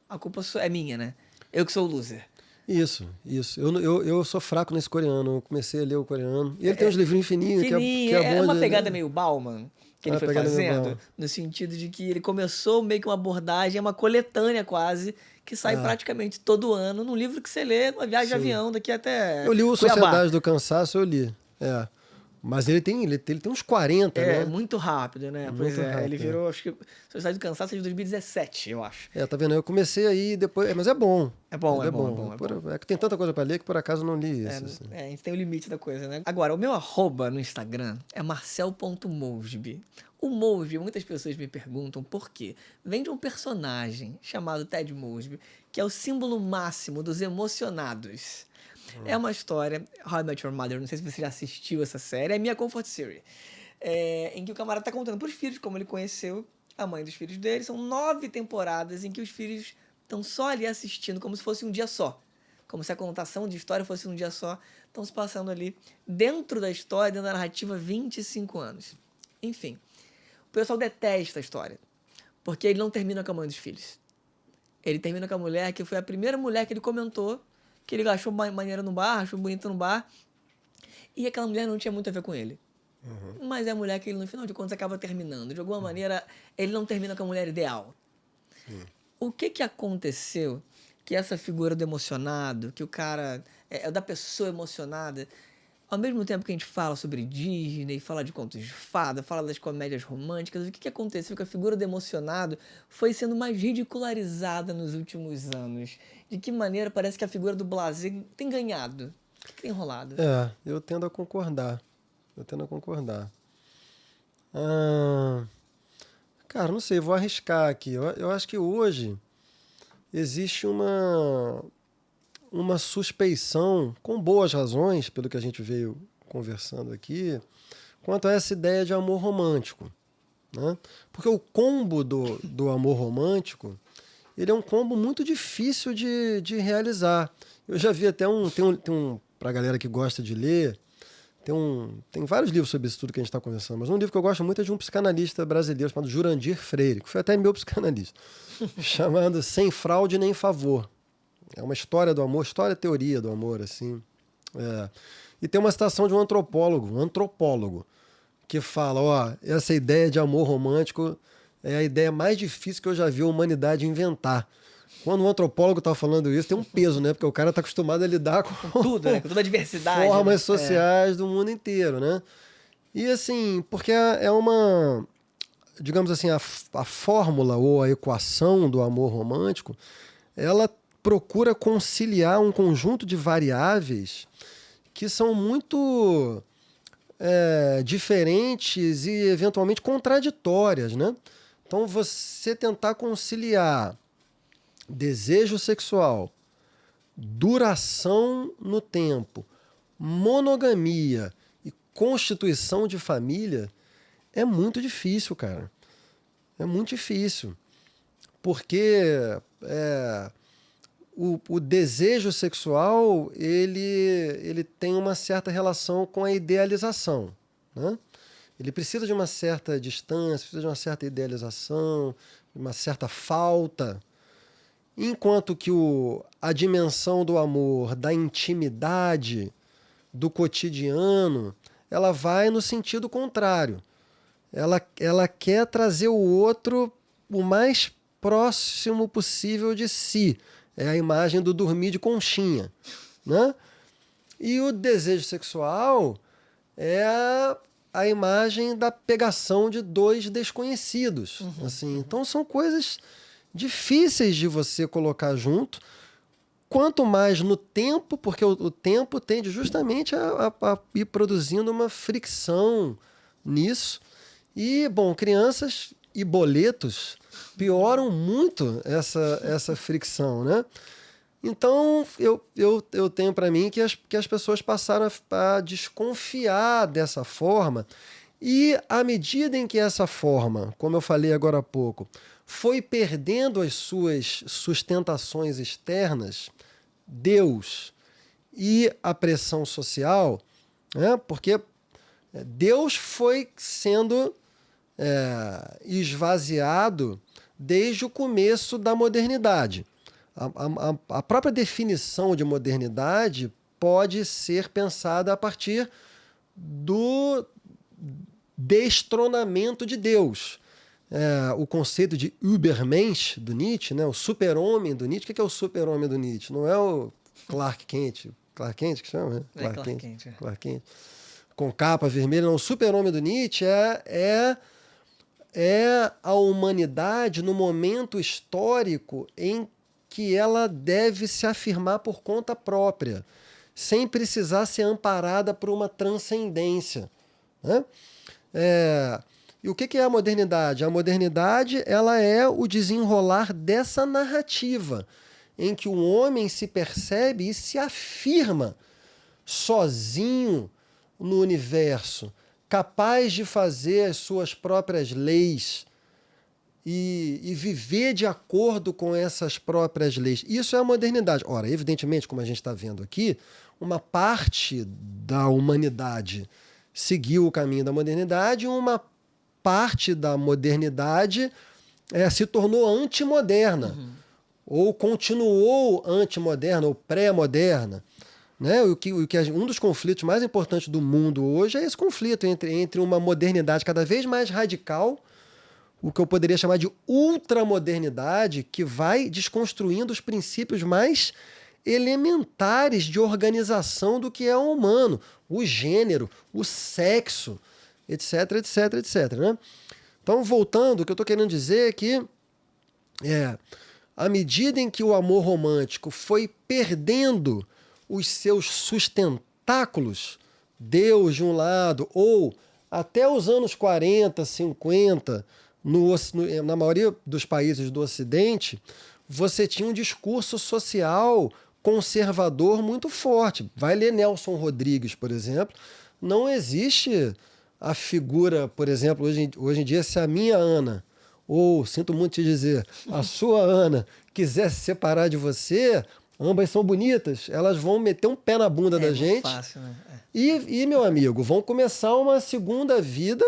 a culpa é minha, né? Eu que sou o loser. Isso. Eu sou fraco nesse coreano. Eu comecei a ler o coreano. E ele tem uns livrinhos fininhos, que é bom. É uma pegada meio Bauman que ele foi pegada meio fazendo, Bauman. no sentido de que ele começou meio que uma abordagem, é uma coletânea quase, que sai praticamente todo ano, num livro que você lê, numa viagem de avião, daqui até Eu li o Cuiabá. Sociedade do Cansaço, eu li. Mas ele tem uns 40, né? Muito rápido, né? Muito Pois é, rápido, ele virou, acho que, Sociedade do Cansaço é de 2017, eu acho. Tá vendo? Eu comecei aí depois. Mas é bom. É bom. É que tem tanta coisa pra ler que por acaso eu não li isso. Assim. A gente tem o limite da coisa, né? Agora, o meu arroba no Instagram é marcel.mosby. O Mosby, muitas pessoas me perguntam por quê. Vem de um personagem chamado Ted Mosby, que é o símbolo máximo dos emocionados. É uma história, How I Met Your Mother, não sei se você já assistiu essa série, é minha comfort series, em que o camarada tá contando pros filhos como ele conheceu a mãe dos filhos dele. São 9 temporadas em que os filhos estão só ali assistindo como se fosse um dia só. Como se a contação de história fosse um dia só. Estão se passando ali dentro da história, dentro da narrativa, 25 anos. Enfim, o pessoal detesta a história, porque ele não termina com a mãe dos filhos. Ele termina com a mulher que foi a primeira mulher que ele comentou, que ele achou maneira no bar, achou bonita no bar, e aquela mulher não tinha muito a ver com ele. Mas é a mulher que ele, no final de contas, acaba terminando. De alguma maneira, ele não termina com a mulher ideal. O que aconteceu que essa figura do emocionado, que o cara é da pessoa emocionada, ao mesmo tempo que a gente fala sobre Disney, fala de contos de fada, fala das comédias românticas, o que aconteceu? Que a figura do emocionado foi sendo mais ridicularizada nos últimos anos. De que maneira parece que a figura do blasé tem ganhado? O que tem rolado? Eu tendo a concordar. Cara, não sei, vou arriscar aqui. Eu acho que hoje existe uma suspeição, com boas razões, pelo que a gente veio conversando aqui, quanto a essa ideia de amor romântico, né? Porque o combo do amor romântico, ele é um combo muito difícil de realizar. Eu já vi até para a galera que gosta de ler, tem vários livros sobre isso tudo que a gente está conversando, mas um livro que eu gosto muito é de um psicanalista brasileiro chamado Jurandir Freire, que foi até meu psicanalista, chamado Sem Fraude Nem Favor. É uma história do amor, teoria do amor, assim. E tem uma citação de um antropólogo, que fala, essa ideia de amor romântico é a ideia mais difícil que eu já vi a humanidade inventar. Quando um antropólogo está falando isso, tem um peso, né? Porque o cara está acostumado a lidar com tudo, né? Com toda a diversidade. Formas sociais do mundo inteiro, né? E assim, porque é uma... Digamos assim, a fórmula ou a equação do amor romântico, ela procura conciliar um conjunto de variáveis que são muito diferentes e eventualmente contraditórias, né? Então, você tentar conciliar desejo sexual, duração no tempo, monogamia e constituição de família é muito difícil, cara. É muito difícil. Porque o desejo sexual, ele tem uma certa relação com a idealização, né? Ele precisa de uma certa distância, precisa de uma certa idealização, de uma certa falta. Enquanto que a dimensão do amor, da intimidade, do cotidiano, ela vai no sentido contrário. Ela quer trazer o outro o mais próximo possível de si. É a imagem do dormir de conchinha, né? E o desejo sexual é a imagem da pegação de dois desconhecidos. Assim. Então são coisas difíceis de você colocar junto, quanto mais no tempo, porque o tempo tende justamente a ir produzindo uma fricção nisso. E, bom, crianças e boletos pioram muito essa fricção, né? Então, eu tenho para mim que as pessoas passaram a desconfiar dessa forma, e à medida em que essa forma, como eu falei agora há pouco, foi perdendo as suas sustentações externas, Deus e a pressão social, né? Porque Deus foi sendo esvaziado desde o começo da modernidade. A própria definição de modernidade pode ser pensada a partir do destronamento de Deus. O conceito de Übermensch do Nietzsche, né? O super-homem do Nietzsche. O que é o super-homem do Nietzsche? Não é o Clark Kent. Clark Kent que chama? Né? Clark Kent. Com capa vermelha. Não, o super-homem do Nietzsche é a humanidade no momento histórico em que ela deve se afirmar por conta própria, sem precisar ser amparada por uma transcendência, né? E o que é a modernidade? A modernidade, ela é o desenrolar dessa narrativa, em que o homem se percebe e se afirma sozinho no universo, capaz de fazer as suas próprias leis e viver de acordo com essas próprias leis. Isso é a modernidade. Ora, evidentemente, como a gente está vendo aqui, uma parte da humanidade seguiu o caminho da modernidade, uma parte da modernidade se tornou antimoderna, ou continuou antimoderna, ou pré-moderna. Né? Um dos conflitos mais importantes do mundo hoje é esse conflito entre uma modernidade cada vez mais radical, o que eu poderia chamar de ultramodernidade, que vai desconstruindo os princípios mais elementares de organização do que é o humano, o gênero, o sexo, etc, etc, etc. Né? Então, voltando, o que eu estou querendo dizer é que à medida em que o amor romântico foi perdendo os seus sustentáculos, Deus de um lado, ou até os anos 40, 50, na maioria dos países do Ocidente, você tinha um discurso social conservador muito forte. Vai ler Nelson Rodrigues, por exemplo. Não existe a figura, por exemplo, hoje em dia, se a minha Ana, ou, sinto muito te dizer, a sua Ana, quiser se separar de você, ambas são bonitas, elas vão meter um pé na bunda da gente. Fácil, né? E, meu amigo, vão começar uma segunda vida,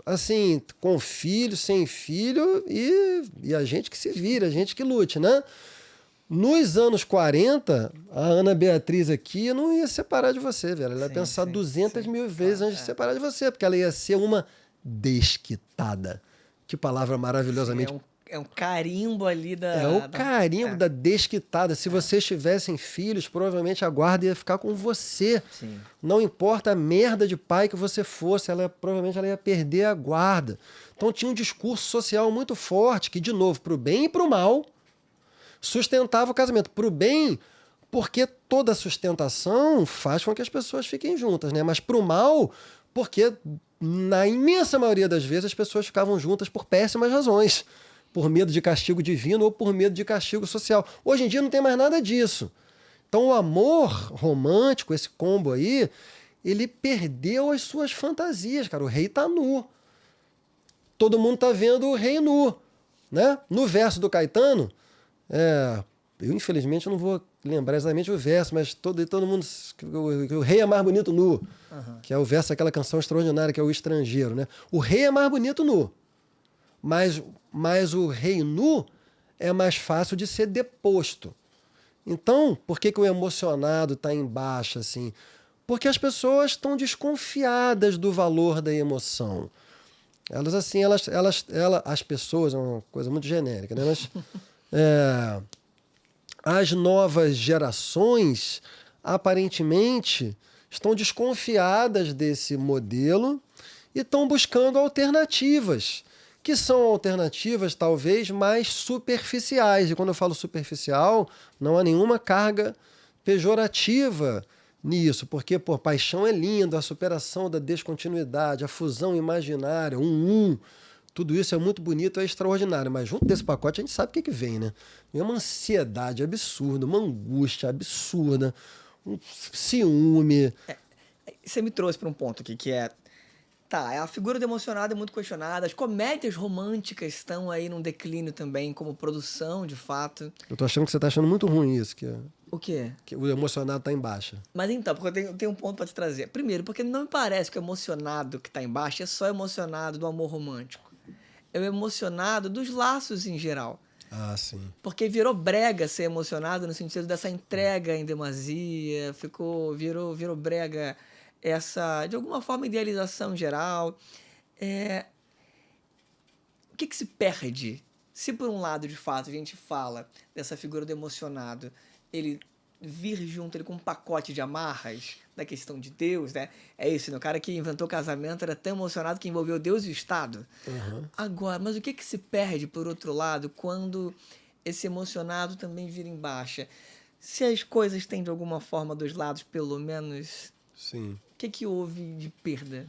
assim, com filho, sem filho, e a gente que se vira, a gente que lute, né? Nos anos 40, a Ana Beatriz aqui não ia se separar de você, velho. Ela ia pensar 200 mil vezes antes de se separar de você, porque ela ia ser uma desquitada. Que palavra maravilhosamente... É um carimbo ali da... É o carimbo da desquitada. Se vocês tivessem filhos, provavelmente a guarda ia ficar com você. Sim. Não importa a merda de pai que você fosse, provavelmente ela ia perder a guarda. Então tinha um discurso social muito forte que, de novo, para o bem e para o mal, sustentava o casamento. Para o bem, porque toda sustentação faz com que as pessoas fiquem juntas, né? Mas para o mal, porque na imensa maioria das vezes as pessoas ficavam juntas por péssimas razões. Por medo de castigo divino ou por medo de castigo social. Hoje em dia não tem mais nada disso. Então o amor romântico, esse combo aí, ele perdeu as suas fantasias, cara. O rei tá nu. Todo mundo tá vendo o rei nu, né? No verso do Caetano, eu infelizmente não vou lembrar exatamente o verso, mas todo mundo... O rei é mais bonito nu. Que é o verso daquela canção extraordinária que é O Estrangeiro, né? O rei é mais bonito nu. Mas o rei nu é mais fácil de ser deposto. Então, por que o emocionado está em baixa, assim? Porque as pessoas estão desconfiadas do valor da emoção. As pessoas, é uma coisa muito genérica, né? Mas, as novas gerações, aparentemente, estão desconfiadas desse modelo e estão buscando alternativas, que são alternativas talvez mais superficiais. E quando eu falo superficial, não há nenhuma carga pejorativa nisso, porque paixão é lindo, a superação da descontinuidade, a fusão imaginária, Tudo isso é muito bonito, é extraordinário, mas junto desse pacote a gente sabe o que vem, né? Vem uma ansiedade absurda, uma angústia absurda, um ciúme. Você me trouxe para um ponto aqui, que é... Tá, a figura do emocionado é muito questionada, as comédias românticas estão aí num declínio também, como produção, de fato. Eu tô achando que você tá achando muito ruim isso, O quê? que o emocionado tá em baixa. Mas então, porque eu tenho um ponto para te trazer. Primeiro, porque não me parece que o emocionado que tá embaixo é só emocionado do amor romântico. É o emocionado dos laços em geral. Ah, sim. Porque virou brega ser emocionado no sentido dessa entrega em demasia, virou brega essa, de alguma forma, idealização geral. O que se perde se, por um lado, de fato, a gente fala dessa figura do emocionado, ele vir junto ele com um pacote de amarras da questão de Deus, né? É isso, né? O cara que inventou o casamento era tão emocionado que envolveu Deus e o Estado. Uhum. Agora, mas o que se perde, por outro lado, quando esse emocionado também vira em baixa? Se as coisas têm, de alguma forma, dos lados, pelo menos, Sim. o que houve de perda?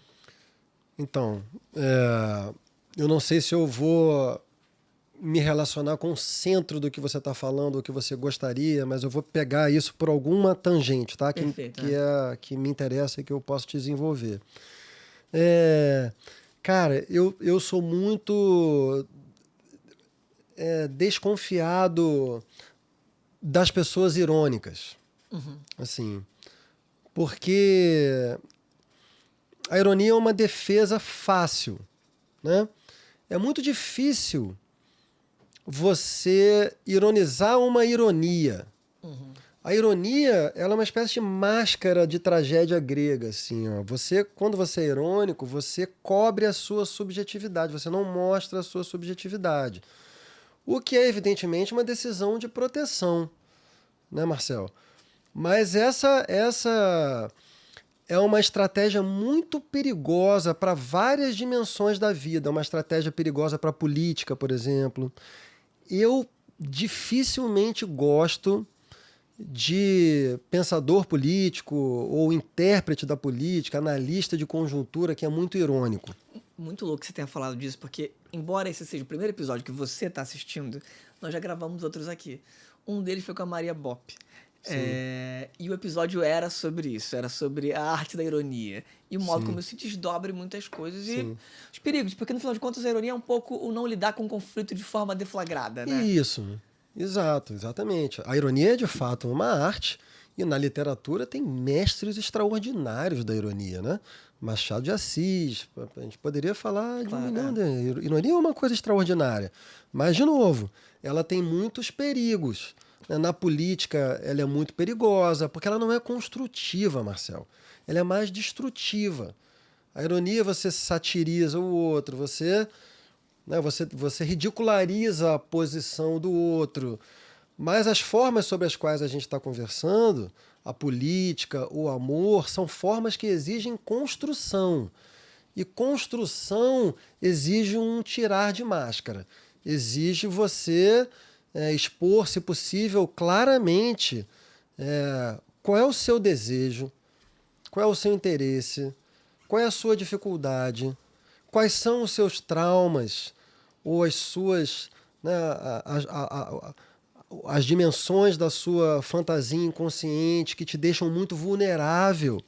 Então, eu não sei se eu vou me relacionar com o centro do que você está falando, o que você gostaria, mas eu vou pegar isso por alguma tangente, tá? Perfeito, Que me interessa e que eu posso desenvolver. Cara, eu sou muito desconfiado das pessoas irônicas. Uhum. Assim, porque a ironia é uma defesa fácil, né? É muito difícil você ironizar uma ironia. Uhum. A ironia, ela é uma espécie de máscara de tragédia grega, assim, ó. Quando você é irônico, você cobre a sua subjetividade, você não mostra a sua subjetividade. O que é, evidentemente, uma decisão de proteção, né, Marcel? Mas essa é uma estratégia muito perigosa para várias dimensões da vida. É uma estratégia perigosa para a política, por exemplo. Eu dificilmente gosto de pensador político ou intérprete da política, analista de conjuntura que é muito irônico. Muito louco que você tenha falado disso, porque, embora esse seja o primeiro episódio que você está assistindo, nós já gravamos outros aqui. Um deles foi com a Maria Bopp. E o episódio era sobre isso, era sobre a arte da ironia. E o modo como isso se desdobra em muitas coisas. Sim. E os perigos, porque no final de contas a ironia é um pouco o não lidar com o conflito de forma deflagrada, né? Isso, exatamente. A ironia é de fato uma arte, e na literatura tem mestres extraordinários da ironia, né? Machado de Assis, a gente poderia falar de um milhão de... Ironia é uma coisa extraordinária, mas, de novo, ela tem muitos perigos. Na política, ela é muito perigosa, porque ela não é construtiva, Marcel. Ela é mais destrutiva. A ironia, você satiriza o outro, você ridiculariza a posição do outro. Mas as formas sobre as quais a gente está conversando, a política, o amor, são formas que exigem construção. E construção exige um tirar de máscara. Exige você expor, se possível, claramente qual é o seu desejo, qual é o seu interesse, qual é a sua dificuldade, quais são os seus traumas ou as suas... né, as dimensões da sua fantasia inconsciente que te deixam muito vulnerável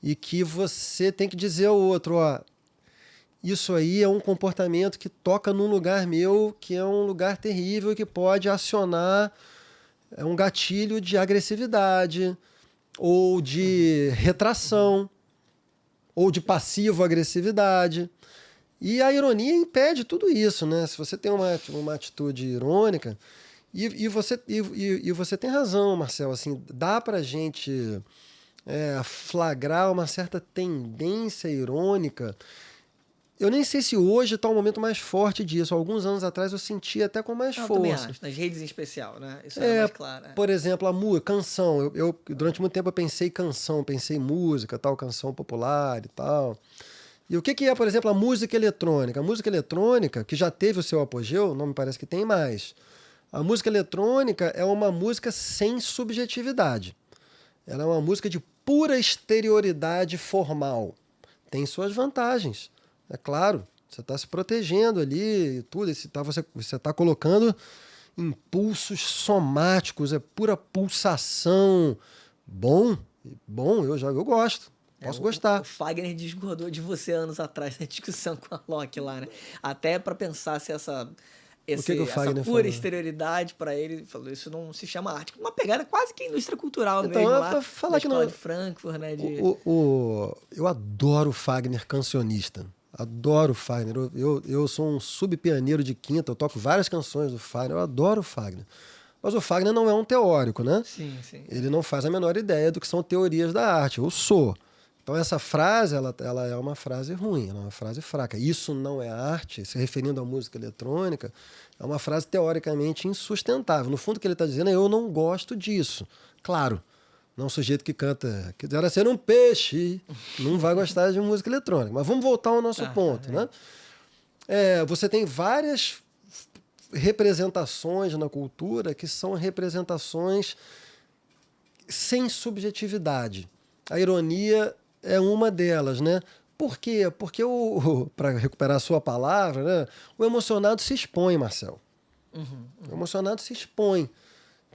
e que você tem que dizer ao outro, ó, isso aí é um comportamento que toca num lugar meu, que é um lugar terrível e que pode acionar um gatilho de agressividade ou de retração ou de passivo-agressividade. E a ironia impede tudo isso, né? Se você tem uma atitude irônica, e você tem razão, Marcel, assim, dá pra gente flagrar uma certa tendência irônica. Eu nem sei se hoje está um momento mais forte disso. Alguns anos atrás eu senti até com mais força. Também acho, nas redes em especial, né? Isso é mais claro. Por exemplo, a canção. Durante muito tempo eu pensei canção, pensei música, tal, canção popular e tal. E o que é, por exemplo, a música eletrônica? A música eletrônica, que já teve o seu apogeu, não me parece que tem mais. A música eletrônica é uma música sem subjetividade. Ela é uma música de pura exterioridade formal. Tem suas vantagens, é claro. Você está se protegendo ali e tudo. Você está colocando impulsos somáticos, é pura pulsação. Bom, eu gosto. Posso gostar. O Fagner discordou de você anos atrás na discussão com a Locke lá, né? Até para pensar se essa Fagner pura falou? Exterioridade para ele, falou, isso não se chama arte. Uma pegada quase que indústria cultural Então, mesmo lá, falar da que escola não... de Frankfurt, né? Eu adoro o Fagner cancionista. Adoro o Fagner. Eu sou um subpianeiro de quinta, eu toco várias canções do Fagner, eu adoro o Fagner. Mas o Fagner não é um teórico, né? Sim, sim. Ele não faz a menor ideia do que são teorias da arte. Eu sou. Então essa frase, ela é uma frase ruim, ela é uma frase fraca. Isso não é arte, se referindo à música eletrônica, é uma frase teoricamente insustentável. No fundo, o que ele está dizendo é: eu não gosto disso. Claro, não um sujeito que canta "quisera ser um peixe", não vai gostar de música eletrônica. Mas vamos voltar ao nosso ponto, né? Você tem várias representações na cultura que são representações sem subjetividade. A ironia é uma delas, né? Por quê? Porque, para recuperar a sua palavra, né, o emocionado se expõe, Marcel. O emocionado se expõe.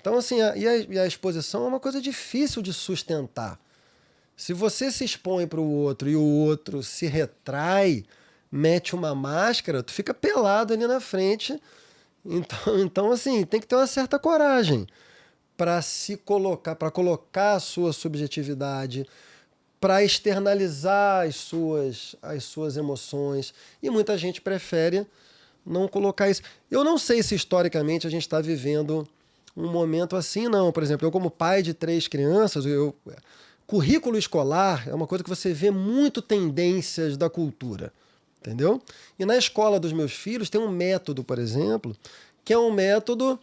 Então, assim, a exposição é uma coisa difícil de sustentar. Se você se expõe para o outro e o outro se retrai, mete uma máscara, tu fica pelado ali na frente. Então, assim, tem que ter uma certa coragem para se colocar, para colocar a sua subjetividade, para externalizar as suas emoções. E muita gente prefere não colocar isso. Eu não sei se historicamente a gente está vivendo um momento assim, não. Por exemplo, eu como pai de 3 crianças, currículo escolar é uma coisa que você vê muito tendências da cultura, entendeu? E na escola dos meus filhos tem um método, por exemplo, que é um método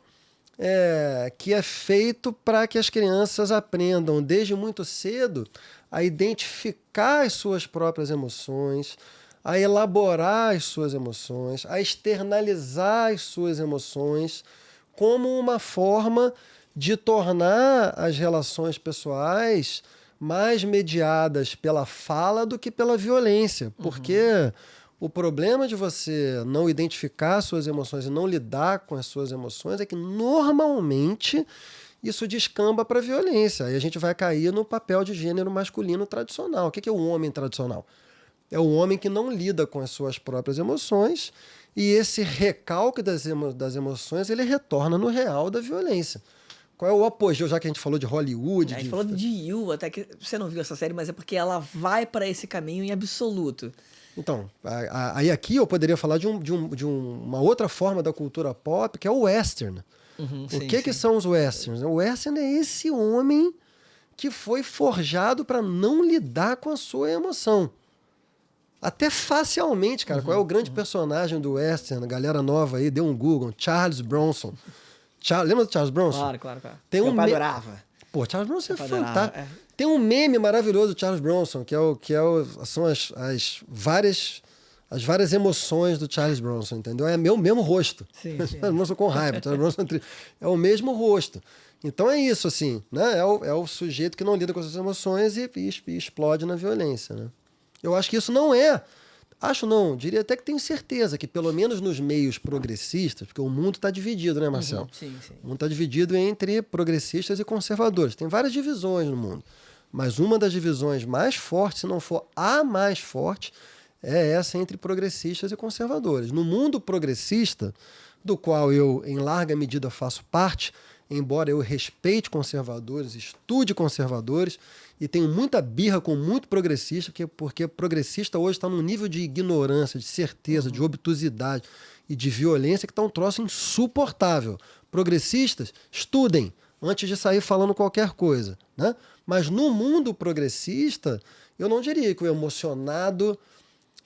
que é feito para que as crianças aprendam desde muito cedo a identificar as suas próprias emoções, a elaborar as suas emoções, a externalizar as suas emoções como uma forma de tornar as relações pessoais mais mediadas pela fala do que pela violência. Porque o problema de você não identificar suas emoções e não lidar com as suas emoções é que normalmente isso descamba para a violência. Aí a gente vai cair no papel de gênero masculino tradicional. O que é o homem tradicional? É o homem que não lida com as suas próprias emoções e esse recalque das emoções ele retorna no real da violência. Qual é o apogeu, já que a gente falou de Hollywood? A gente falou de You, até que você não viu essa série, mas é porque ela vai para esse caminho em absoluto. Então, aí aqui eu poderia falar de uma outra forma da cultura pop, que é o western. O que são os westerns? O western é esse homem que foi forjado para não lidar com a sua emoção. Até facialmente, cara. Qual é o grande personagem do western? A galera nova aí, deu um Google. Charles Bronson. Lembra do Charles Bronson? Claro. Tem Meu pai adorava. Pô, Charles Bronson é fantástico. Tem um meme maravilhoso do Charles Bronson, são as várias emoções do Charles Bronson, entendeu? É meu mesmo rosto. Sim. Charles Bronson com raiva, Charles Bronson é o mesmo rosto. Então é isso, assim, né? É o sujeito que não lida com as suas emoções e explode na violência, né? Eu acho que isso não é... Acho não, diria até que tenho certeza que pelo menos nos meios progressistas, porque o mundo está dividido, né, Marcelo? Sim. O mundo está dividido entre progressistas e conservadores. Tem várias divisões no mundo. Mas uma das divisões mais fortes, se não for a mais forte, é essa entre progressistas e conservadores. No mundo progressista, do qual eu, em larga medida, faço parte, embora eu respeite conservadores, estude conservadores, e tenho muita birra com muito progressista, porque progressista hoje está num nível de ignorância, de certeza, de obtusidade e de violência que está um troço insuportável. Progressistas, estudem antes de sair falando qualquer coisa, né? Mas no mundo progressista, eu não diria que o emocionado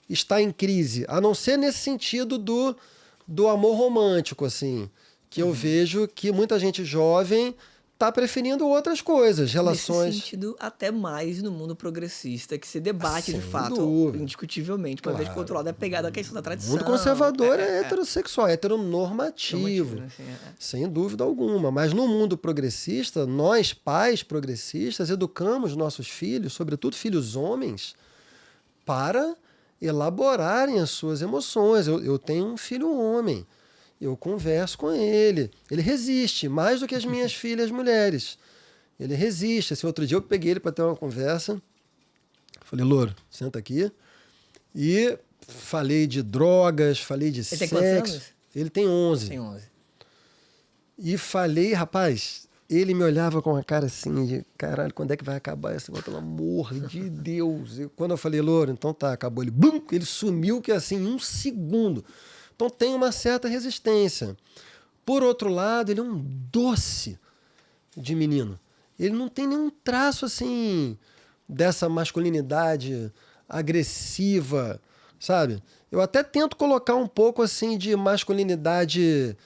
está em crise, a não ser nesse sentido do amor romântico, assim, que eu vejo que muita gente jovem está preferindo outras coisas, relações... Nesse sentido, até mais no mundo progressista, que se debate de fato, dúvida. Indiscutivelmente, uma vez que o outro lado é pegado a questão da O tradição. mundo conservador é heterossexual, é heteronormativo, Né? sem dúvida alguma. Mas no mundo progressista, nós, pais progressistas, educamos nossos filhos, sobretudo filhos homens, para elaborarem as suas emoções. Eu tenho um filho homem, eu converso com ele. Ele resiste mais do que as minhas filhas mulheres. Ele resiste. Esse outro dia eu peguei ele para ter uma conversa. Falei, Louro, senta aqui. E falei de drogas, falei de Ele tem quantos sexo. anos? Ele tem 11. Tem 11. E falei, rapaz, ele me olhava com uma cara assim de, caralho, quando é que vai acabar esse negócio? Pelo amor de Deus. E quando eu falei, Louro, então tá, acabou. Ele, bum, ele sumiu que assim, em um segundo. Então tem uma certa resistência. Por outro lado, ele é um doce de menino. Ele não tem nenhum traço assim dessa masculinidade agressiva, sabe? Eu até tento colocar um pouco assim de masculinidade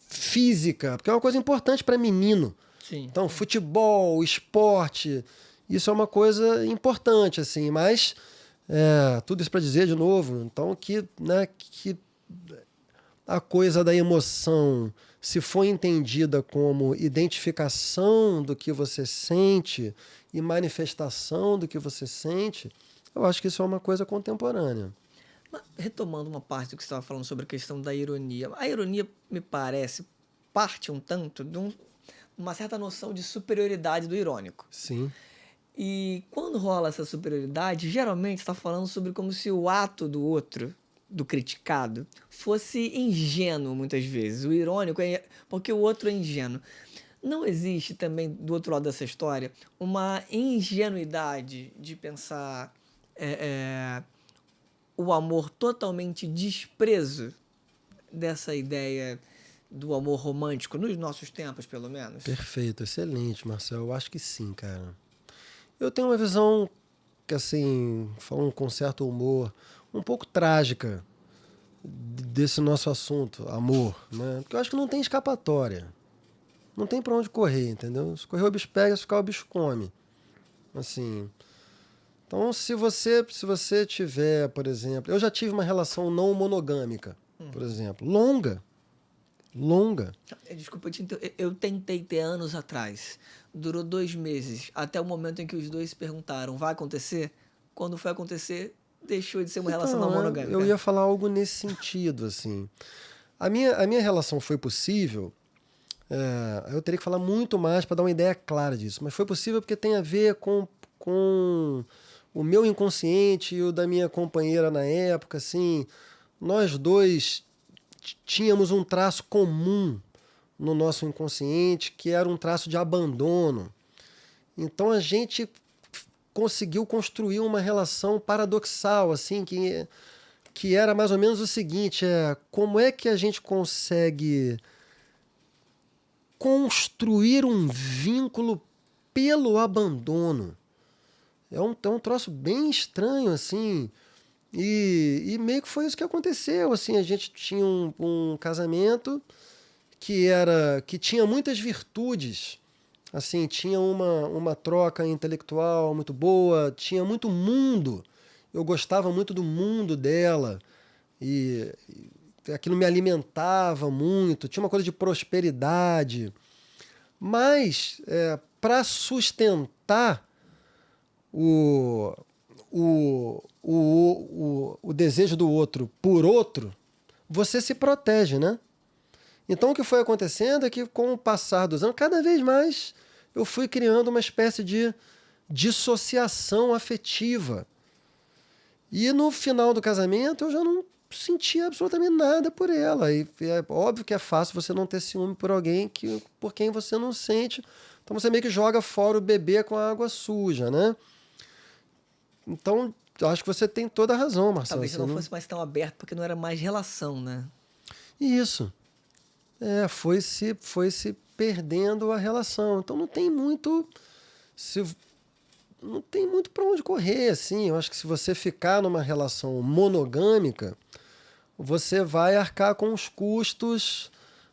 física, porque é uma coisa importante para menino. Sim. Então, futebol, esporte, isso é uma coisa importante, assim, mas tudo isso para dizer de novo, então que a coisa da emoção, se for entendida como identificação do que você sente e manifestação do que você sente, eu acho que isso é uma coisa contemporânea. Mas, retomando uma parte do que você estava falando sobre a questão da ironia. A ironia, me parece, parte um tanto de uma certa noção de superioridade do irônico. Sim. E quando rola essa superioridade, geralmente está falando sobre como se o ato do outro, do criticado, fosse ingênuo muitas vezes. O irônico é porque o outro é ingênuo. Não existe também, do outro lado dessa história, uma ingenuidade de pensar o amor totalmente desprezo dessa ideia do amor romântico, nos nossos tempos, pelo menos? Perfeito, excelente, Marcel. Eu acho que sim, cara. Eu tenho uma visão que, assim, falando com certo humor, um pouco trágica desse nosso assunto, amor, né? Porque eu acho que não tem escapatória. Não tem pra onde correr, entendeu? Se correr o bicho pega, se ficar o bicho come. Assim. Então, se você tiver, por exemplo... Eu já tive uma relação não monogâmica, por exemplo. Longa. Desculpa, eu tentei ter anos atrás. Durou 2 meses, até o momento em que os dois se perguntaram, vai acontecer? Quando foi acontecer, deixou de ser uma relação não monogâmica. Eu ia falar algo nesse sentido, assim. A minha relação foi possível... eu teria que falar muito mais para dar uma ideia clara disso, mas foi possível porque tem a ver com o meu inconsciente e o da minha companheira na época, assim. Nós dois tínhamos um traço comum no nosso inconsciente, que era um traço de abandono. Então a gente conseguiu construir uma relação paradoxal, assim, que era mais ou menos o seguinte, como é que a gente consegue construir um vínculo pelo abandono? É um troço bem estranho, assim, e meio que foi isso que aconteceu, assim, a gente tinha um casamento que tinha muitas virtudes, assim, tinha uma troca intelectual muito boa, tinha muito mundo, eu gostava muito do mundo dela, e aquilo me alimentava muito, tinha uma coisa de prosperidade, mas para sustentar o desejo do outro por outro, você se protege, né? Então o que foi acontecendo é que com o passar dos anos, cada vez mais eu fui criando uma espécie de dissociação afetiva. E no final do casamento eu já não sentia absolutamente nada por ela. E é óbvio que é fácil você não ter ciúme por alguém por quem você não sente. Então você meio que joga fora o bebê com a água suja, né? Então, eu acho que você tem toda a razão, Marcelo. Talvez não fosse mais tão aberto, porque não era mais relação, né? Isso. Foi se perdendo a relação. Então não tem muito para onde correr, assim. Eu acho que se você ficar numa relação monogâmica, você vai arcar com os custos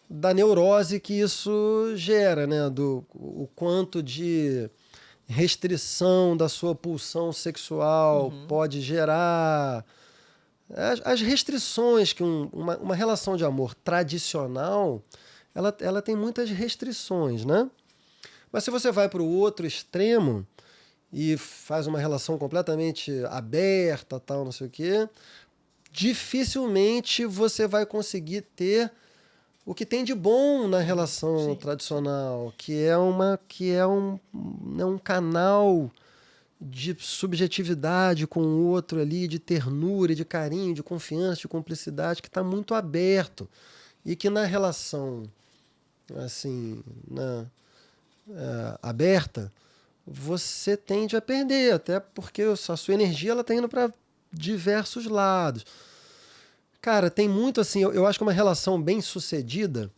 da neurose que isso gera, né? O quanto de restrição da sua pulsão sexual pode gerar. As restrições que uma relação de amor tradicional, ela tem muitas restrições, né? Mas se você vai para o outro extremo, e faz uma relação completamente aberta, tal, não sei o quê, dificilmente você vai conseguir ter o que tem de bom na relação tradicional, que é um canal de subjetividade com o outro ali, de ternura, de carinho, de confiança, de cumplicidade, que está muito aberto. E que na relação assim, aberta, você tende a perder, até porque a sua energia ela está indo para diversos lados. Cara, tem muito assim, eu acho que uma relação bem sucedida,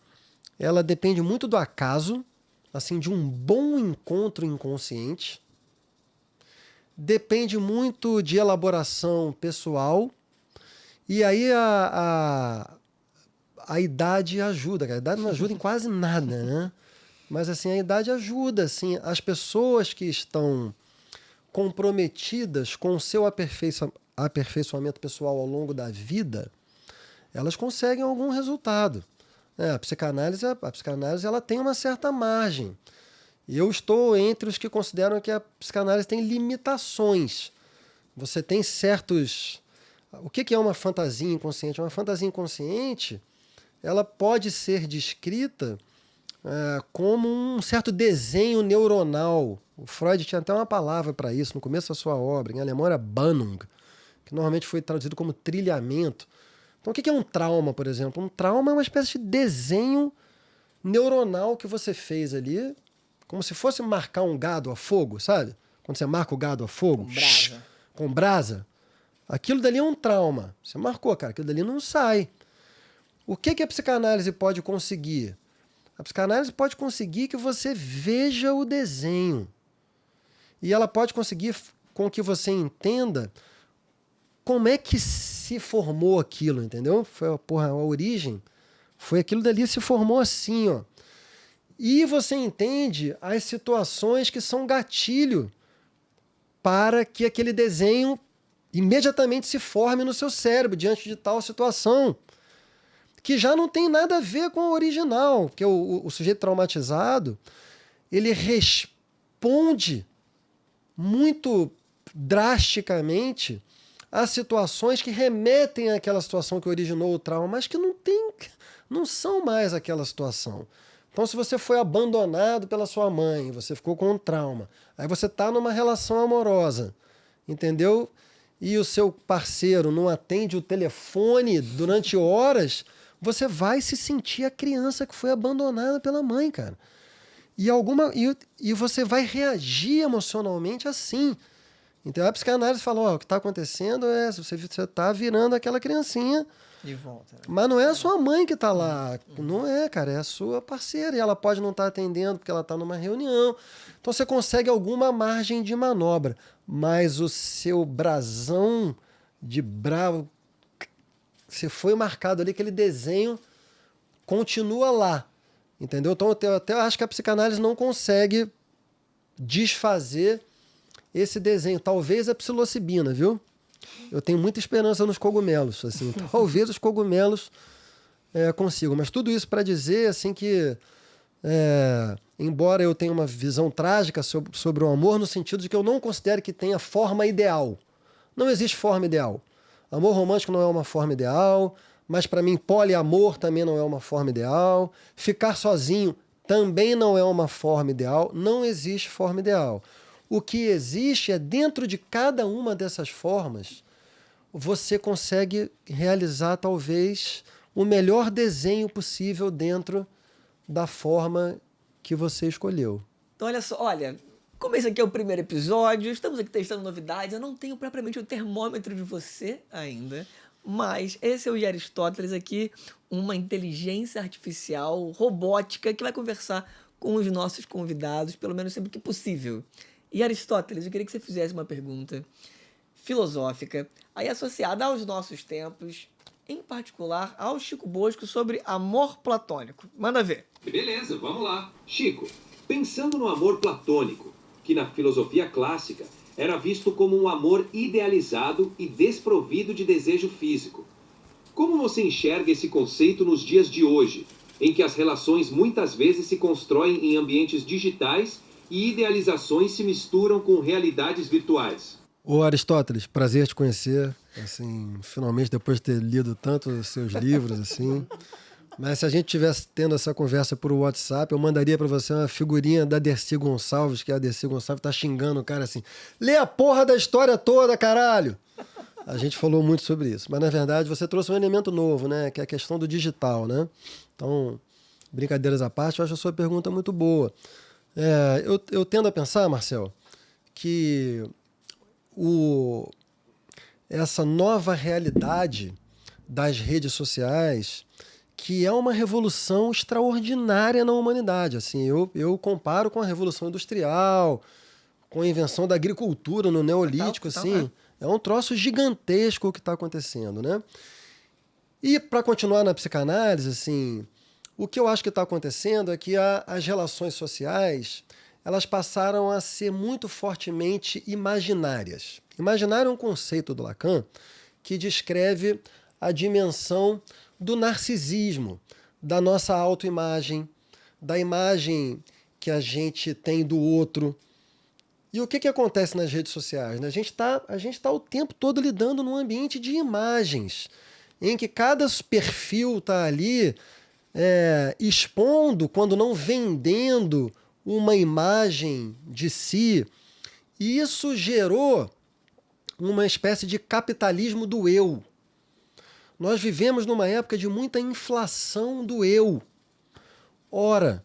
ela depende muito do acaso, assim, de um bom encontro inconsciente, depende muito de elaboração pessoal, e aí a idade ajuda, cara. A idade não ajuda em quase nada, né? Mas assim, a idade ajuda, assim, as pessoas que estão comprometidas com o seu aperfeiçoamento pessoal ao longo da vida, elas conseguem algum resultado. A psicanálise ela tem uma certa margem. E eu estou entre os que consideram que a psicanálise tem limitações. Você tem certos... O que é uma fantasia inconsciente? Uma fantasia inconsciente, ela pode ser descrita como um certo desenho neuronal. O Freud tinha até uma palavra para isso no começo da sua obra. Em alemão era Bahnung, que normalmente foi traduzido como trilhamento. Então, o que é um trauma, por exemplo? Um trauma é uma espécie de desenho neuronal que você fez ali, como se fosse marcar um gado a fogo, sabe? Quando você marca o gado a fogo, com brasa. Aquilo dali é um trauma. Você marcou, cara, aquilo dali não sai. O que a psicanálise pode conseguir? A psicanálise pode conseguir que você veja o desenho. E ela pode conseguir com que você entenda como é que se formou aquilo, entendeu? Foi a origem. Foi aquilo dali se formou assim, ó. E você entende as situações que são gatilho para que aquele desenho imediatamente se forme no seu cérebro diante de tal situação, que já não tem nada a ver com o original, porque o sujeito traumatizado, ele responde muito drasticamente a situações que remetem àquela situação que originou o trauma, mas que não são mais aquela situação. Então, se você foi abandonado pela sua mãe, você ficou com um trauma, aí você está numa relação amorosa, entendeu? E o seu parceiro não atende o telefone durante horas, você vai se sentir a criança que foi abandonada pela mãe, cara. E você vai reagir emocionalmente assim. Então a psicanálise fala, o que está acontecendo é você está virando aquela criancinha de volta, né? Mas não é a sua mãe que está lá. Não é, cara, é a sua parceira. E ela pode não estar atendendo porque ela está numa reunião. Então você consegue alguma margem de manobra. Mas o seu brasão de bravo, você foi marcado ali, aquele desenho continua lá. Entendeu? Então eu até acho que a psicanálise não consegue desfazer esse desenho. Talvez a psilocibina, viu? Eu tenho muita esperança nos cogumelos, assim. Talvez os cogumelos consigam. Mas tudo isso para dizer assim que, embora eu tenha uma visão trágica sobre o amor, no sentido de que eu não considero que tenha forma ideal. Não existe forma ideal. Amor romântico não é uma forma ideal, mas para mim poliamor também não é uma forma ideal. Ficar sozinho também não é uma forma ideal. Não existe forma ideal. O que existe é, dentro de cada uma dessas formas, você consegue realizar, talvez, o melhor desenho possível dentro da forma que você escolheu. Então, olha só, como esse aqui é o primeiro episódio, estamos aqui testando novidades, eu não tenho propriamente o termômetro de você ainda, mas esse é o Aristóteles aqui, uma inteligência artificial robótica que vai conversar com os nossos convidados, pelo menos sempre que possível. E Aristóteles, eu queria que você fizesse uma pergunta filosófica, aí associada aos nossos tempos, em particular ao Chico Bosco, sobre amor platônico. Manda ver. Beleza, vamos lá. Chico, pensando no amor platônico, que na filosofia clássica era visto como um amor idealizado e desprovido de desejo físico, como você enxerga esse conceito nos dias de hoje, em que as relações muitas vezes se constroem em ambientes digitais e idealizações se misturam com realidades virtuais. Ô Aristóteles, prazer te conhecer, assim, finalmente depois de ter lido tanto os seus livros, assim. Mas se a gente tivesse tendo essa conversa por WhatsApp, eu mandaria pra você uma figurinha da Dercy Gonçalves, que a Dercy Gonçalves tá xingando o cara assim, lê a porra da história toda, caralho! A gente falou muito sobre isso, mas na verdade você trouxe um elemento novo, né, que é a questão do digital, né? Então, brincadeiras à parte, eu acho a sua pergunta muito boa. Eu tendo a pensar, Marcel, que essa nova realidade das redes sociais, que é uma revolução extraordinária na humanidade. Assim, eu comparo com a Revolução Industrial, com a invenção da agricultura no Neolítico, assim, é um troço gigantesco o que está acontecendo, né? E para continuar na psicanálise, assim, o que eu acho que está acontecendo é que as relações sociais, elas passaram a ser muito fortemente imaginárias. Imaginário é um conceito do Lacan que descreve a dimensão do narcisismo, da nossa autoimagem, da imagem que a gente tem do outro. E o que acontece nas redes sociais, né? A gente tá o tempo todo lidando num ambiente de imagens, em que cada perfil está ali expondo, quando não vendendo, uma imagem de si. E isso gerou uma espécie de capitalismo do eu. Nós vivemos numa época de muita inflação do eu. Ora,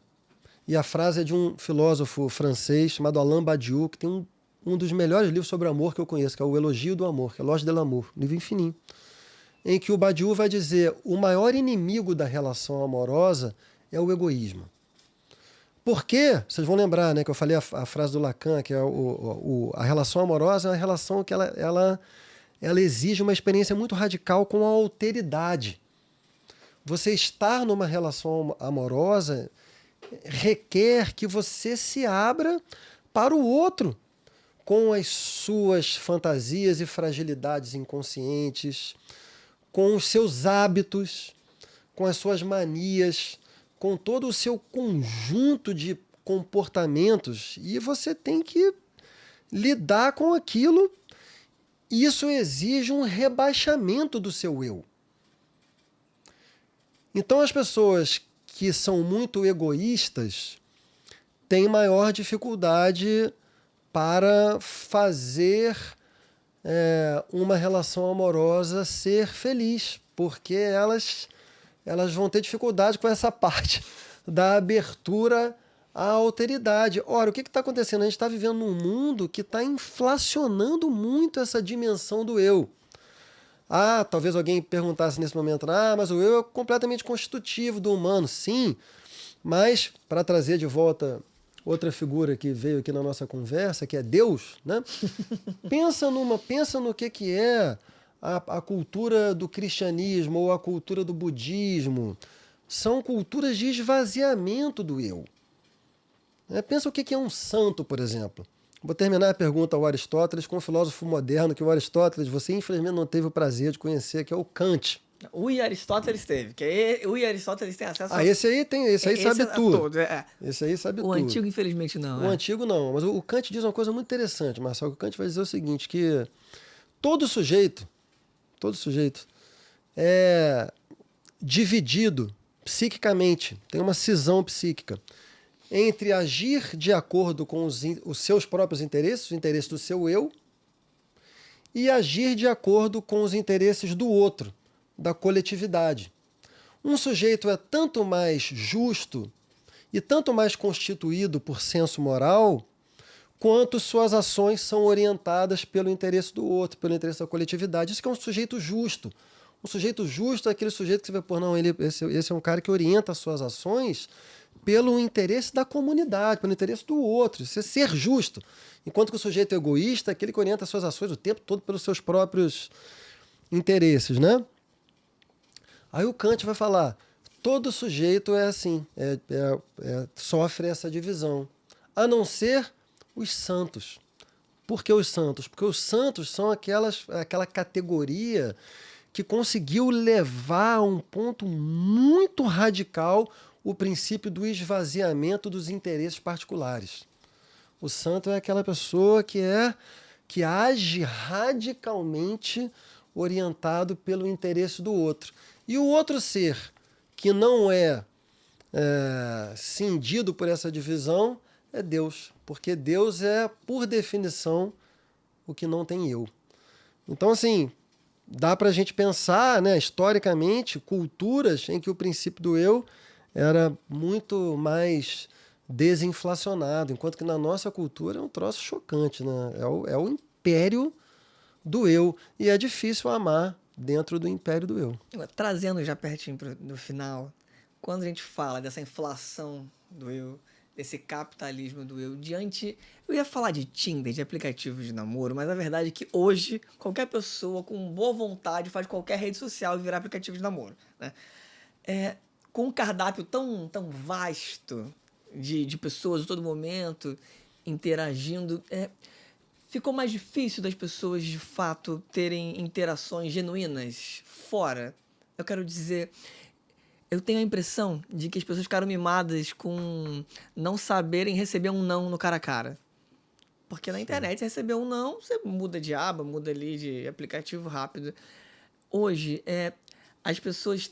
e a frase é de um filósofo francês chamado Alain Badiou, que tem um dos melhores livros sobre amor que eu conheço, que é o Elogio do Amor, que é L'Éloge de l'Amour, livro infinito, em que o Badiou vai dizer o maior inimigo da relação amorosa é o egoísmo. Por quê? Vocês vão lembrar, né, que eu falei a frase do Lacan, que é a relação amorosa é uma relação que ela exige uma experiência muito radical com a alteridade. Você estar numa relação amorosa requer que você se abra para o outro, com as suas fantasias e fragilidades inconscientes, com os seus hábitos, com as suas manias, com todo o seu conjunto de comportamentos, e você tem que lidar com aquilo. Isso exige um rebaixamento do seu eu. Então as pessoas que são muito egoístas têm maior dificuldade para fazer uma relação amorosa ser feliz, porque elas vão ter dificuldade com essa parte da abertura à alteridade. Ora, o que está acontecendo? A gente está vivendo num mundo que está inflacionando muito essa dimensão do eu. Talvez alguém perguntasse nesse momento, mas o eu é completamente constitutivo do humano. Sim, mas para trazer de volta outra figura que veio aqui na nossa conversa, que é Deus, né? Pensa no que é a cultura do cristianismo ou a cultura do budismo. São culturas de esvaziamento do eu. Pensa o que é um santo, por exemplo. Vou terminar a pergunta ao Aristóteles com um filósofo moderno, que o Aristóteles, você infelizmente não teve o prazer de conhecer, que é o Kant. O Aristóteles teve, o Aristóteles tem acesso esse aí sabe tudo. Esse aí sabe tudo. O antigo, infelizmente, não. O antigo não, mas o Kant diz uma coisa muito interessante, Marcelo. O Kant vai dizer o seguinte, que todo sujeito é dividido psiquicamente, tem uma cisão psíquica entre agir de acordo com os seus próprios interesses, os interesses do seu eu, e agir de acordo com os interesses do outro, da coletividade. Um sujeito é tanto mais justo e tanto mais constituído por senso moral, quanto suas ações são orientadas pelo interesse do outro, pelo interesse da coletividade. Isso que é um sujeito justo. Um sujeito justo é aquele sujeito que você vai pôr, esse é um cara que orienta as suas ações pelo interesse da comunidade, pelo interesse do outro. Isso é ser justo. Enquanto que o sujeito egoísta é aquele que orienta as suas ações o tempo todo pelos seus próprios interesses, né? Aí o Kant vai falar, todo sujeito é assim, sofre essa divisão, a não ser os santos. Por que os santos? Porque os santos são aquela categoria que conseguiu levar a um ponto muito radical o princípio do esvaziamento dos interesses particulares. O santo é aquela pessoa que age radicalmente orientado pelo interesse do outro. E o outro ser que não é cindido por essa divisão é Deus, porque Deus é, por definição, o que não tem eu. Então, assim, dá para a gente pensar, né, historicamente, culturas em que o princípio do eu era muito mais desinflacionado, enquanto que na nossa cultura é um troço chocante, né? É o império do eu, e é difícil amar dentro do império do eu. Trazendo já pertinho no final, quando a gente fala dessa inflação do eu, desse capitalismo do eu, eu ia falar de Tinder, de aplicativos de namoro, mas a verdade é que hoje qualquer pessoa com boa vontade faz qualquer rede social e virar aplicativo de namoro, né? Com um cardápio tão vasto de pessoas a todo momento interagindo, ficou mais difícil das pessoas de fato terem interações genuínas fora. Eu quero dizer, eu tenho a impressão de que as pessoas ficaram mimadas com não saberem receber um não no cara a cara. Porque na internet, você receber um não, você muda de aba, muda ali de aplicativo rápido. Hoje, as pessoas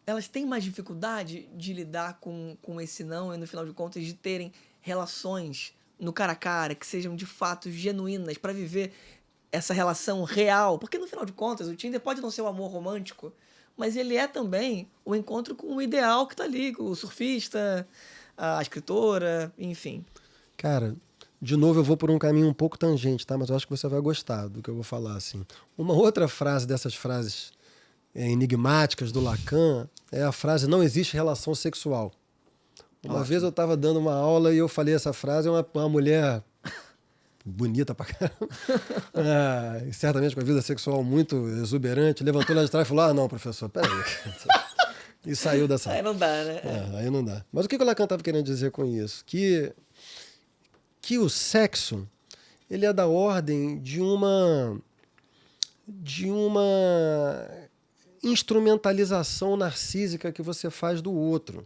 elas têm mais dificuldade de lidar com esse não e, no final de contas, de terem relações no cara a cara que sejam de fato genuínas para viver essa relação real. Porque, no final de contas, o Tinder pode não ser um amor romântico, mas ele é também o encontro com o ideal que tá ali, o surfista, a escritora, enfim. Cara, de novo eu vou por um caminho um pouco tangente, tá? Mas eu acho que você vai gostar do que eu vou falar, assim. Uma outra frase dessas frases enigmáticas do Lacan é a frase: não existe relação sexual. Uma vez eu estava dando uma aula e eu falei essa frase, uma mulher bonita pra caramba, certamente com a vida sexual muito exuberante, levantou lá de trás e falou: ah, não, professor, peraí. E saiu dessa... Aí não dá, né? Aí não dá. Mas o que o Lacan estava querendo dizer com isso? Que o sexo, ele é da ordem de uma instrumentalização narcísica que você faz do outro.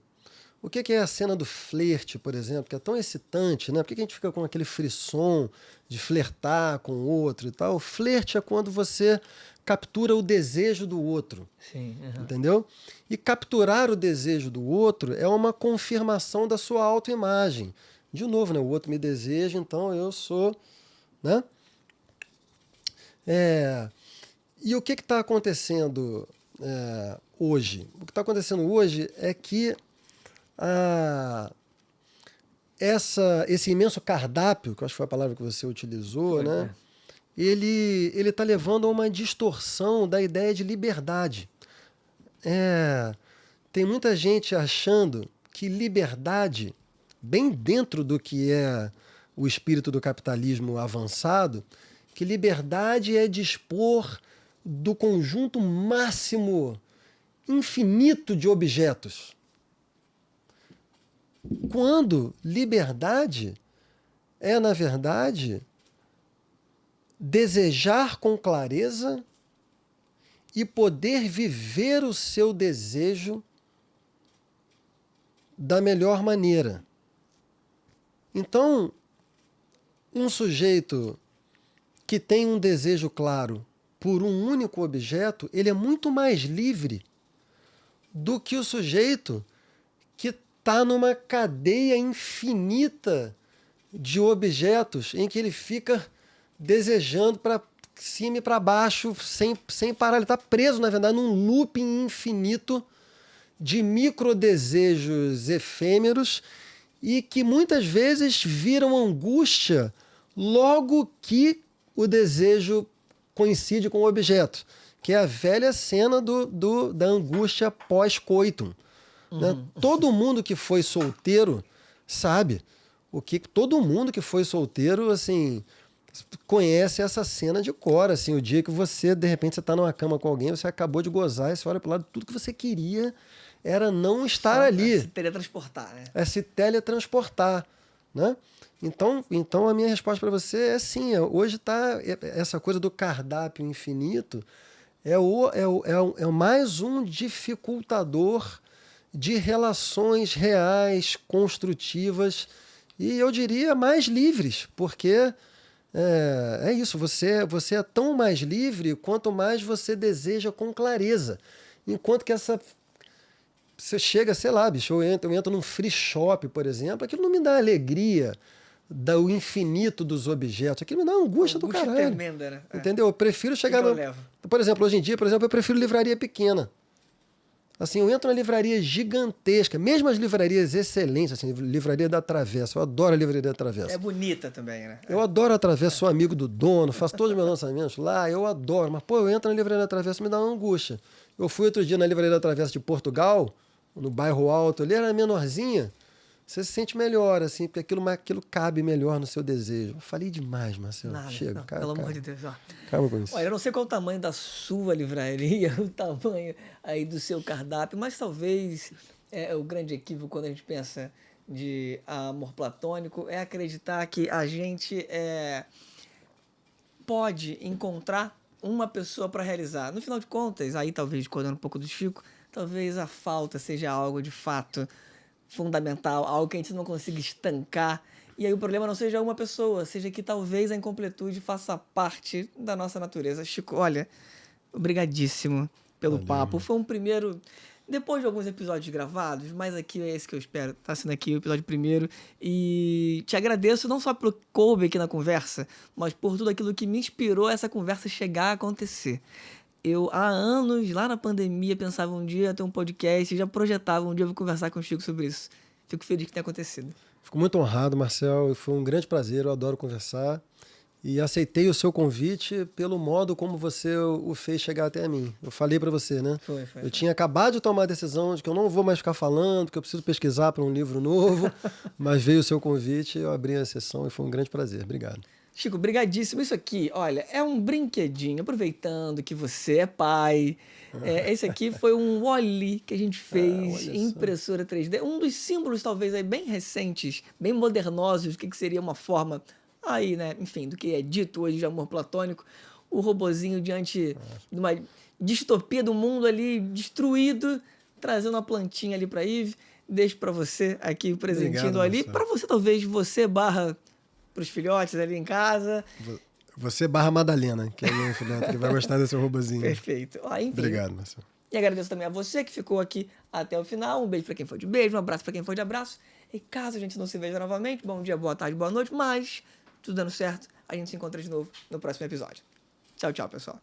O que é a cena do flerte, por exemplo, que é tão excitante, né? Por que a gente fica com aquele frisson de flertar com o outro e tal? O flerte é quando você captura o desejo do outro. Sim, entendeu? E capturar o desejo do outro é uma confirmação da sua autoimagem. De novo, né? O outro me deseja, então eu sou... né? E o que está acontecendo hoje? O que está acontecendo hoje é que esse imenso cardápio, que eu acho que foi a palavra que você utilizou, né? Ele está levando a uma distorção da ideia de liberdade. Tem muita gente achando que liberdade, bem dentro do que é o espírito do capitalismo avançado, que liberdade é dispor do conjunto máximo, infinito de objetos. Quando liberdade é, na verdade, desejar com clareza e poder viver o seu desejo da melhor maneira. Então, um sujeito que tem um desejo claro por um único objeto, ele é muito mais livre do que o sujeito que está numa cadeia infinita de objetos em que ele fica desejando para cima e para baixo sem parar. Ele está preso, na verdade, num looping infinito de microdesejos efêmeros e que muitas vezes viram angústia logo que o desejo coincide com o objeto, que é a velha cena da angústia pós-coitum. Né? Todo mundo que foi solteiro sabe todo mundo que foi solteiro, assim, conhece essa cena de cor, assim, o dia que você, de repente, você está numa cama com alguém, você acabou de gozar, e você olha para o lado, tudo que você queria era não estar ali. Se teletransportar, né? É se teletransportar, né? Então a minha resposta para você é sim, hoje está essa coisa do cardápio infinito, é mais um dificultador de relações reais, construtivas E eu diria mais livres, porque é isso, você é tão mais livre quanto mais você deseja com clareza. Enquanto que você chega, sei lá, bicho, eu entro num free shop, por exemplo, aquilo não me dá alegria do infinito dos objetos, aquilo me dá angústia do caralho. tremenda, né? Entendeu? Eu prefiro chegar eu levo? Por exemplo, hoje em dia, eu prefiro livraria pequena. Assim, eu entro na livraria gigantesca, mesmo as livrarias excelentes, assim, livraria da Travessa, eu adoro a livraria da Travessa. É bonita também, né? Eu adoro a Travessa, sou amigo do dono, faço todos os meus lançamentos lá, eu adoro. Mas, pô, eu entro na livraria da Travessa e me dá uma angústia. Eu fui outro dia na livraria da Travessa de Portugal, no bairro Alto, ali era menorzinha, você se sente melhor, assim, porque aquilo cabe melhor no seu desejo. Eu falei demais, Marcelo. Nada, Chega, não, cara. pelo amor de Deus. Ó. Calma com isso. Olha, eu não sei qual o tamanho da sua livraria, o tamanho aí do seu cardápio, mas talvez o grande equívoco quando a gente pensa de amor platônico é acreditar que a gente pode encontrar uma pessoa para realizar. No final de contas, aí talvez, discordando um pouco do Chico, talvez a falta seja algo de fato fundamental, algo que a gente não consiga estancar. E aí o problema não seja uma pessoa, seja que talvez a incompletude faça parte da nossa natureza. Chico, olha, obrigadíssimo pelo papo. Foi um primeiro... Depois de alguns episódios gravados, mas aqui é esse que eu espero. Tá sendo aqui o episódio primeiro. E te agradeço não só pelo coube aqui na conversa, mas por tudo aquilo que me inspirou essa conversa chegar a acontecer. Eu, há anos, lá na pandemia, pensava um dia ter um podcast e já projetava um dia eu vou conversar com o Chico sobre isso. Fico feliz que tenha acontecido. Fico muito honrado, Marcel. Foi um grande prazer, eu adoro conversar. E aceitei o seu convite pelo modo como você o fez chegar até a mim. Eu falei para você, né? Foi. Eu tinha acabado de tomar a decisão de que eu não vou mais ficar falando, que eu preciso pesquisar para um livro novo, mas veio o seu convite, eu abri a sessão e foi um grande prazer. Obrigado. Chico, brigadíssimo. Isso aqui, olha, é um brinquedinho, aproveitando que você é pai. Esse aqui foi um Wall-E que a gente fez em impressora 3D. Um dos símbolos, talvez, aí, bem recentes, bem modernosos, do que seria uma forma... aí, né, enfim, do que é dito hoje de amor platônico, o robozinho diante de uma distopia do mundo ali destruído, trazendo uma plantinha ali para Eve, deixo para você aqui o presentinho do ali, para você talvez para os filhotes ali em casa. Você Madalena, que é meu filhote, que vai gostar desse robozinho. Perfeito. Enfim, obrigado, Marcelo. E agradeço também a você que ficou aqui até o final. Um beijo para quem foi de beijo, um abraço para quem foi de abraço. E caso a gente não se veja novamente, bom dia, boa tarde, boa noite, mas... tudo dando certo, a gente se encontra de novo no próximo episódio. Tchau, tchau, pessoal.